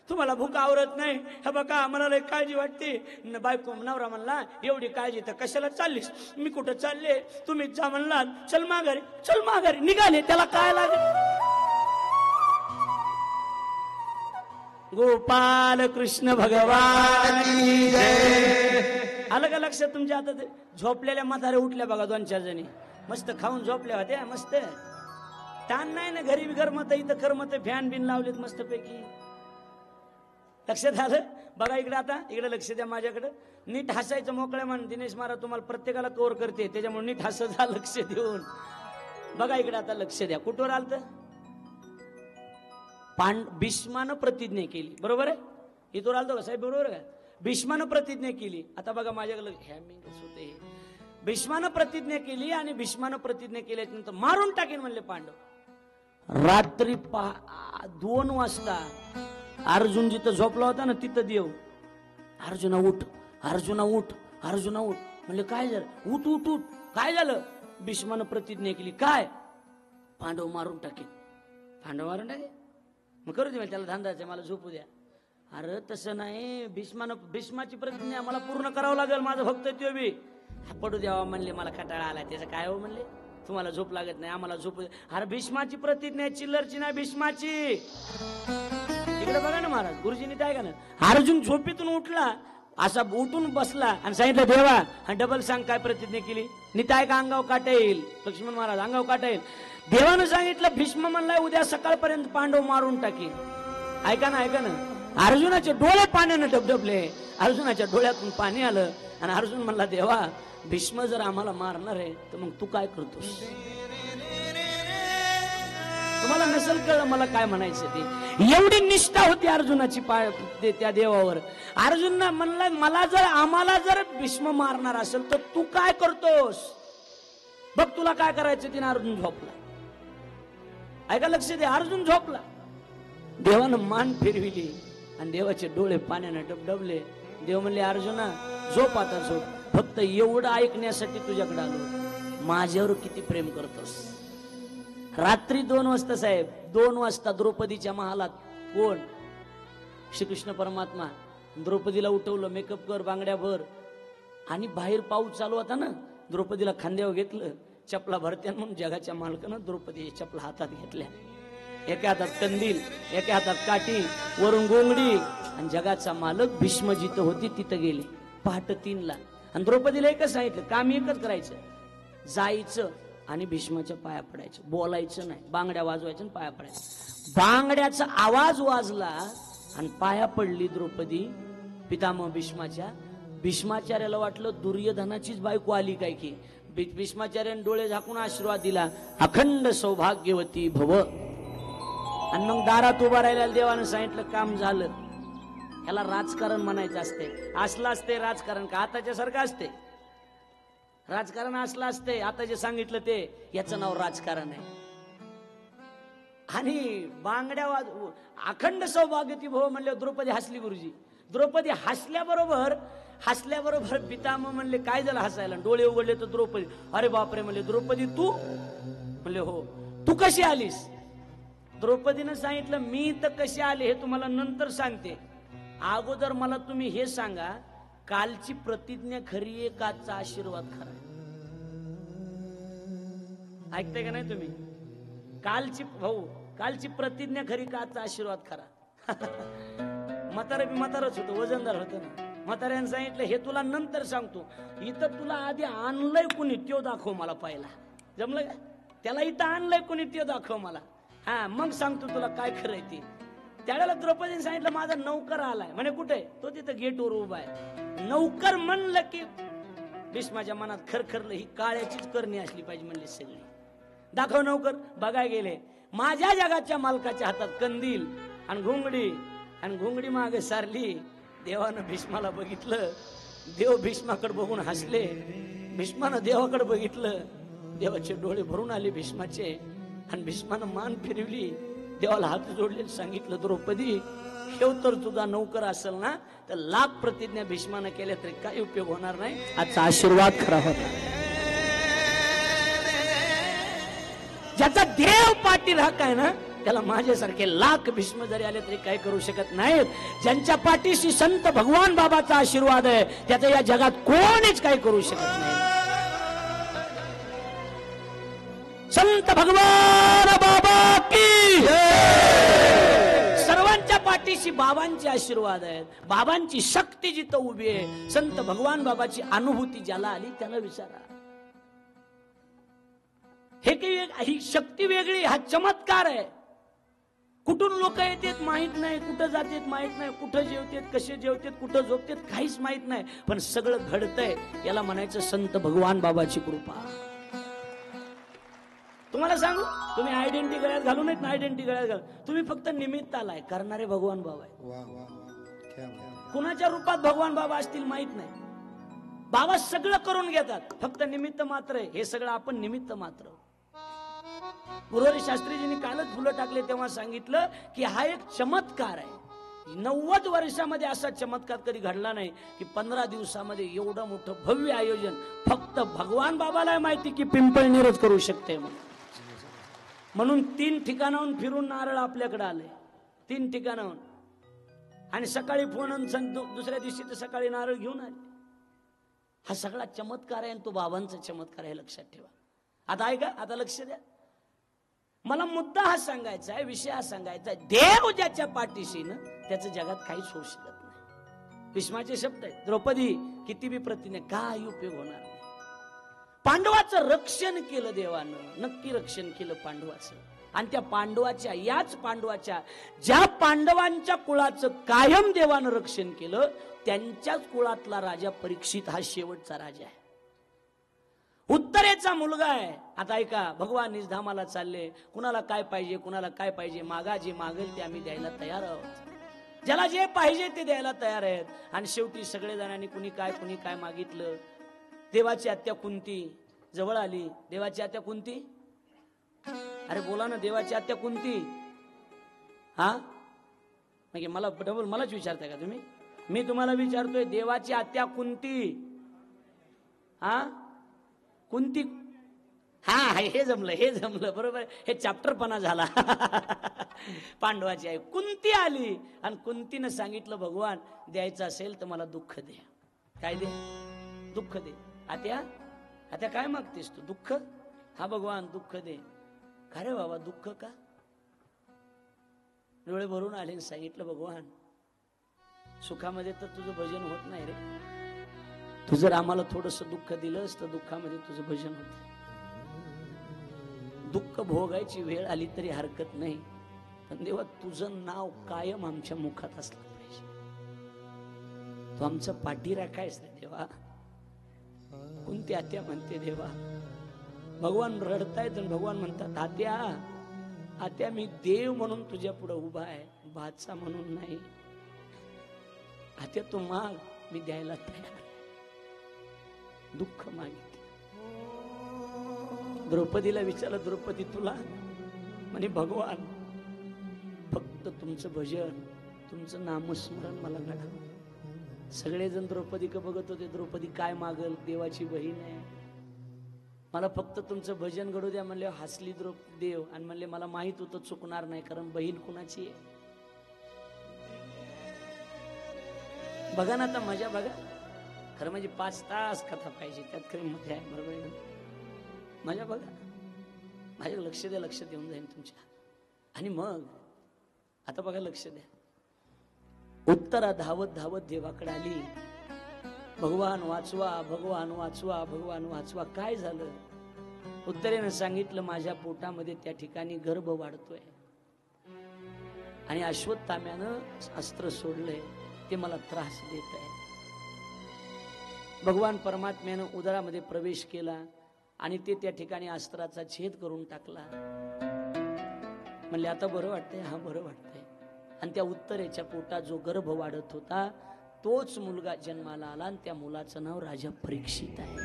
तुम्हाला भूक आवरत नाही, हे बघा आम्हाला लय काळजी वाटते. बायको नवरा म्हणला एवढी काळजी तर कशाला चाललीस, मी कुठं चालले, तुम्हीच जा म्हणलात, चल माघारी, चल माघारी. निघाले, त्याला काय लागेल. गोपाल कृष्ण भगवान की जय. आलं का लक्षात तुमच्या? आता ते झोपलेल्या म्हातारे उठल्या बघा 2-4 जणी, मस्त खाऊन झोपल्या होत्या. मस्त ताण नाही ना, घरी गरमत, इथं करमत, फॅन बिन लावलेत मस्त पैकी. लक्षात आलं? बघा इकडे, आता इकडे लक्ष द्या माझ्याकडे. नीट हसायचं मोकळ्या मान. दिनेश महाराज तुम्हाला प्रत्येकाला कव्हर करते, त्याच्यामुळे नीट हसत जा लक्ष देऊन. बघा इकडे आता लक्ष द्या. कुठवर आलत? भीष्मानं प्रतिज्ञा केली, बरोबर आहे? इथवर आलतो का साहेब? बरोबर आहे का? भीष्मानं प्रतिज्ञा केली. आता बघा माझ्याकडे ह्या मिनिट होते. भीष्मानं प्रतिज्ञा केली आणि भीष्मानं प्रतिज्ञा केल्यानंतर मारून टाकेन म्हणले पांडव. रात्री 2 वाजता अर्जुन जिथं झोपला होता ना तिथं देव, अर्जुना उठ, अर्जुना उठ, अर्जुना उठ. म्हणले काय झालं? उठ उठ उठ. काय झालं? भीष्मानं प्रतिज्ञा केली. काय? पांडव मारून टाकेन. पांडव मारून टाके, मग करू दे, त्याला धांदायचं, मला झोपू द्या. अरे तसं नाही, भीष्माची प्रतिज्ञा मला पूर्ण करावं लागेल, माझं भक्त त्यो बी. पडू द्यावा म्हणले, मला कंटाळा आला. त्याचं काय हो म्हणले, तुम्हाला झोप लागत नाही, आम्हाला झोप. अरे भीष्माची प्रतिज्ञा चिल्लरची नाही, भीष्माची. इकडे बघा ना महाराज, गुरुजींनी काय का ना, अर्जुन झोपेतून उठला, असा उठून बसला आणि सांगितलं देवा, आणि डबल सांग काय प्रतिज्ञा केली. निताय का अंगाव काटा येईल. लक्ष्मण महाराज अंगाव काटा येईल. देवानं सांगितलं, भीष्म म्हणलाय उद्या सकाळपर्यंत पांडव मारून टाकेल. ऐका ना, ऐका ना. अर्जुनाचे डोळे पाण्यानं डबडबले, अर्जुनाच्या डोळ्यातून पाणी आलं आणि अर्जुन म्हणला देवा, भीष्म जर आम्हाला मारणार आहे तर मग तू काय करतोस? तुम्हाला नसेल कळलं मला काय म्हणायचं ते. एवढी निष्ठा होती अर्जुनाची त्या देवावर. अर्जुन म्हणला, मला जर आम्हाला जर भीष्म मारणार असेल तर तू काय करतोस? बघ तुला काय करायचं. तिने अर्जुन झोपला. ऐका लक्ष दे, अर्जुन झोपला. देवानं मान फिरविली आणि देवाचे डोळे पाण्याने डबडबले. देव म्हणले अर्जुना झोप, आता झोप. फक्त एवढं ऐकण्यासाठी तुझ्याकडे आलो, माझ्यावर किती प्रेम करतोस. रात्री 2 वाजता साहेब, 2 वाजता द्रौपदीच्या महालात कोण? श्रीकृष्ण परमात्मा. द्रौपदीला उठवलं, मेकअप कर, बांगड्या भर. आणि बाहेर पाऊस चालू होता ना, द्रौपदीला खांद्यावर घेतलं, चपला भरत्या म्हणून जगाच्या मालकानं द्रौपदी चपला हातात घेतल्या. एका हातात कंदील, एका हातात काठी, वरून गोंगडी. आणि जगाचा मालक भीष्म जिथं होती तिथं गेले पहाटे 3ला. आणि द्रौपदीला एकच सांगितलं, काम एकच करायचं, जायचं आणि भीष्माच्या पाया पडायचं, बोलायचं नाही, बांगड्या वाजवायचं आणि पाया पडायचं. बांगड्याचा आवाज वाजला आणि पाया पडली द्रौपदी पितामह भीष्माच्या. भीष्माचार्याला वाटलं दुर्योधनाचीच बायको आली काय की. भीष्माचार्याने डोळे झाकून आशीर्वाद दिला, अखंड सौभाग्यवती भव. आणि मग दारात उभा राहिला. देवानं सांगितलं काम झालं. ह्याला राजकारण म्हणायचं असते. असलं असते राजकारण का आताच्या सारखं असते? राजकारण असलं असते. आता जे सांगितलं ते, याचं नाव राजकारण आहे. आणि बांगड्या अखंड सौभाग्यवती भव म्हणले. द्रौपदी हसली गुरुजी. द्रौपदी हसल्याबरोबर पितामह म्हणले काय झालं हसायला? डोळे उघडले तर द्रौपदी. अरे बापरे म्हणले, द्रौपदी तू? म्हणले हो. तू कशी आलीस? द्रौपदीनं सांगितलं, मी तर कशी आले हे तुम्हाला नंतर सांगते, अगोदर मला तुम्ही हे सांगा, कालची प्रतिज्ञा खरी आहे का आजचा आशीर्वाद खरा? ऐकताय का नाही तुम्ही? कालची प्रतिज्ञा खरी का आजचा आशीर्वाद खरा? म्हातारच होतं, वजनदार होतं ना. म्हाताऱ्यानं सांगितलं हे तुला नंतर सांगतो, इथं तुला आधी आणलंय कुणी त्यो दाखव मला पहिला. जमलं का? त्याला इथं आणलंय कुणी त्यो दाखव मला, हा मग सांगतो तुला काय खरंय ते. त्यावेळेला द्रौपदीने सांगितलं माझा नौकर आलाय. म्हणे कुठे? तो तिथं गेटवर उभा आहे. नौकर म्हणलं की भीष्माच्या मनात खरखरलं, ही काळ्याचीच करणी असली पाहिजे म्हणली सगळी. दाखव नौकर. बघाय गेले, माझ्या जगाच्या मालकाच्या हातात कंदील आणि घोंगडी मागे सारली. देवानं भीष्माला बघितलं. देव भीष्माकडे बघून हसले. भीष्मानं देवाकडे बघितलं. देवाचे डोळे भरून आले भीष्माचे. आणि भीष्मानं मान फिरवली, देवाला हात जोडले, सांगितलं द्रौपदी हे तर तुझा नौकर असेल ना तर लाख प्रतिज्ञा भीष्मानं केल्या तरी काही उपयोग होणार नाही. आजचा आशीर्वाद खरा होता. ज्याचा देव पाठीराख आहे ना त्याला माझ्यासारखे लाख भीष्म जरी आले तरी काय करू शकत नाहीत. ज्यांच्या पाठीशी संत भगवान बाबाचा आशीर्वाद आहे त्याचं या जगात कोणीच काय करू शकत नाही. संत भगवान बाबा की सर्वांच्या पाठीशी बाबांचे आशीर्वाद आहेत. बाबांची शक्ती जिथं उभी आहे, संत भगवान बाबाची अनुभूती ज्याला आली त्याला विचारा. हे ही शक्ती वेगळी, हा चमत्कार आहे. कुठून लोक येतात माहित नाही, कुठं जातात माहित नाही, कुठं जेवतात, कसे जेवतात, कुठं झोपतात काहीच माहित नाही, पण सगळं घडतंय. याला म्हणायचं संत भगवान बाबाची कृपा. तुम्हाला सांगू, तुम्ही आयडेंटिटी गळ्यात घालू नयेत ना, आयडेंटिटी गळ्यात घालू, तुम्ही फक्त निमित्त आलाय. करणारे भगवान बाबा आहे. कुणाच्या रूपात भगवान बाबा असतील माहित नाही. बाबा सगळं करून घेतात, फक्त निमित्त मात्र आहे. हे सगळं आपण निमित्त मात्र. गुरुहरी शास्त्रीजींनी कालच फुलं टाकले तेव्हा सांगितलं की हा एक चमत्कार आहे. 90 वर्षामध्ये असा चमत्कार कधी घडला नाही की 15 दिवसामध्ये एवढं मोठं भव्य आयोजन फक्त भगवान बाबाला माहिती की पिंपळनेरच करू शकते. म्हणून 3 ठिकाणाहून फिरून नारळ आपल्याकडे आले, 3 ठिकाणाहून. आणि सकाळी फोन, दुसऱ्या दिवशी तर सकाळी नारळ घेऊन आले. हा सगळा चमत्कार आहे आणि तो बाबांचा चमत्कार आहे, लक्षात ठेवा. आता ऐका, आता लक्ष द्या. मला मुद्दा हा सांगायचा आहे, विषय हा सांगायचा आहे. देव ज्याच्या पाठीशी ना त्याचं जगात काहीच होऊ शकत नाही. भीष्माचे शब्द आहेत. द्रौपदी किती बी प्रतीने काही उपयोग होणार नाही. पांडवाचं रक्षण केलं देवानं, नक्की रक्षण केलं पांडवाचं. आणि त्या पांडवाच्या, याच पांडवाच्या, ज्या पांडवांच्या कुळाचं कायम देवानं रक्षण केलं, त्यांच्याच कुळातला राजा परीक्षित हा शेवटचा राजा आहे. उत्तरेचा मुलगा आहे. आता ऐका, भगवान निजधामाला चालले. कुणाला काय पाहिजे, कुणाला काय पाहिजे, मागा, जे मागेल ते आम्ही द्यायला तयार आहोत. ज्याला जे पाहिजे ते द्यायला तयार आहेत. आणि शेवटी सगळे जणांनी कुणी काय मागितलं. देवाची आत्या कुंती जवळ आली. देवाची आत्या कुंती, अरे बोला ना, देवाची आत्या कुंती. हा म्हणजे मला डबल मलाच विचारताय का तुम्ही? मी तुम्हाला विचारतोय, देवाची आत्या कुंती. हा कुंती, हा हे जमलं बरोबर. हे चॅप्टरपणा झाला. पांडवाची आहे कुंती आली आणि कुंतीनं सांगितलं, भगवान द्यायचं असेल तर मला दुःख दे. काय दे? दुःख दे. आत्या काय मागतेस तू? दुःख? हा भगवान दुःख दे. का रे बाबा दुःख का? डोळे भरून आले, सांगितलं, भगवान सुखामध्ये तर तुझं भजन होत नाही रे. तू जर आम्हाला थोडस दुःख दिलंस तर दुःखामध्ये तुझं भजन होत. दुःख भोगायची वेळ आली तरी हरकत नाही, पण देवा तुझं नाव कायम आमच्या मुखात असलं पाहिजे. तू आमचा पाठी राखायस रे देवा. कोणती आत्या म्हणते, देवा भगवान रडतायत आणि भगवान म्हणतात, आत्या मी देव म्हणून तुझ्या पुढे उभा आहे, बादशाह म्हणून नाही. आत्या तू माग, मी द्यायला तयार. दुःख मागितले. द्रौपदीला विचारलं, द्रौपदी तुला? म्हणे, भगवान फक्त तुमचं भजन, तुमचं नामस्मरण मला घडा. सगळेजण द्रौपदी का बघत होते. द्रौपदी काय मागल, देवाची बहीण आहे, मला फक्त तुमचं भजन घडू द्या म्हणले. हसली देव आणि म्हणले, मला माहित होतं चुकणार नाही, कारण बहीण कुणाची आहे. बघा ना आता मजा बघा. खरं म्हणजे 5 तास कथा पाहिजे, त्यात खरी मजा आहे. बरोबर आहे, मजा बघा. माझ्या लक्ष द्या, लक्ष देऊन जाईल तुमच्या. आणि मग आता बघा, लक्ष द्या. उत्तरा धावत धावत देवाकडे आली. भगवान वाचवा, भगवान वाचवा, भगवान वाचवा. काय झालं? उत्तरेनं सांगितलं, माझ्या पोटामध्ये त्या ठिकाणी गर्भ वाढतोय आणि अश्वत्थाम्यानं अस्त्र सोडलंय, ते मला त्रास देत आहे. भगवान परमात्म्यानं उदरामध्ये प्रवेश केला आणि ते त्या ठिकाणी अस्त्राचा छेद करून टाकला. म्हणले, आता बरं वाटतंय? हा बरं वाटतंय. आणि त्या उत्तरेच्या पोटात जो गर्भ वाढत होता तोच मुलगा जन्माला आला आणि त्या मुलाचं नाव राजा परीक्षित आहे.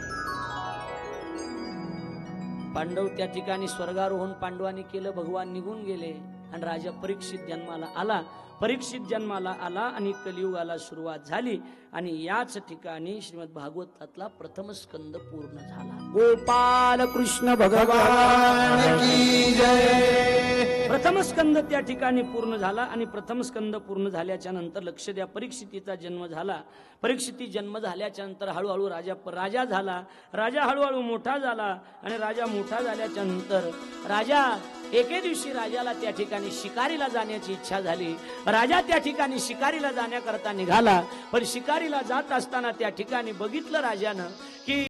पांडव त्या ठिकाणी स्वर्गारोहण पांडवांनी केलं. भगवान निघून गेले आणि राजा परीक्षित जन्माला आला. परीक्षित जन्माला आला आणि कलियुगाला सुरुवात झाली. आणि याच ठिकाणी श्रीमद भागवतातला प्रथम स्कंद पूर्ण झाला. गोपाल कृष्ण भगवान की जय. प्रथम प्रथम स्कंद त्या ठिकाणी पूर्ण झाला आणि प्रथम स्कंद पूर्ण झाल्याच्या नंतर लक्ष द्या, परीक्षितीचा जन्म झाला. परीक्षिती जन्म झाल्याच्या नंतर हळूहळू राजा झाला. राजा हळूहळू मोठा झाला आणि राजा मोठा झाल्याच्या नंतर राजा एके दिवशी राजाला त्या ठिकाणी शिकारीला जाण्याची इच्छा झाली. राजा त्या ठिकाणी शिकारीला जाण्याकरता निघाला. पण शिकारीला जात असताना त्या ठिकाणी बघितलं राजानं की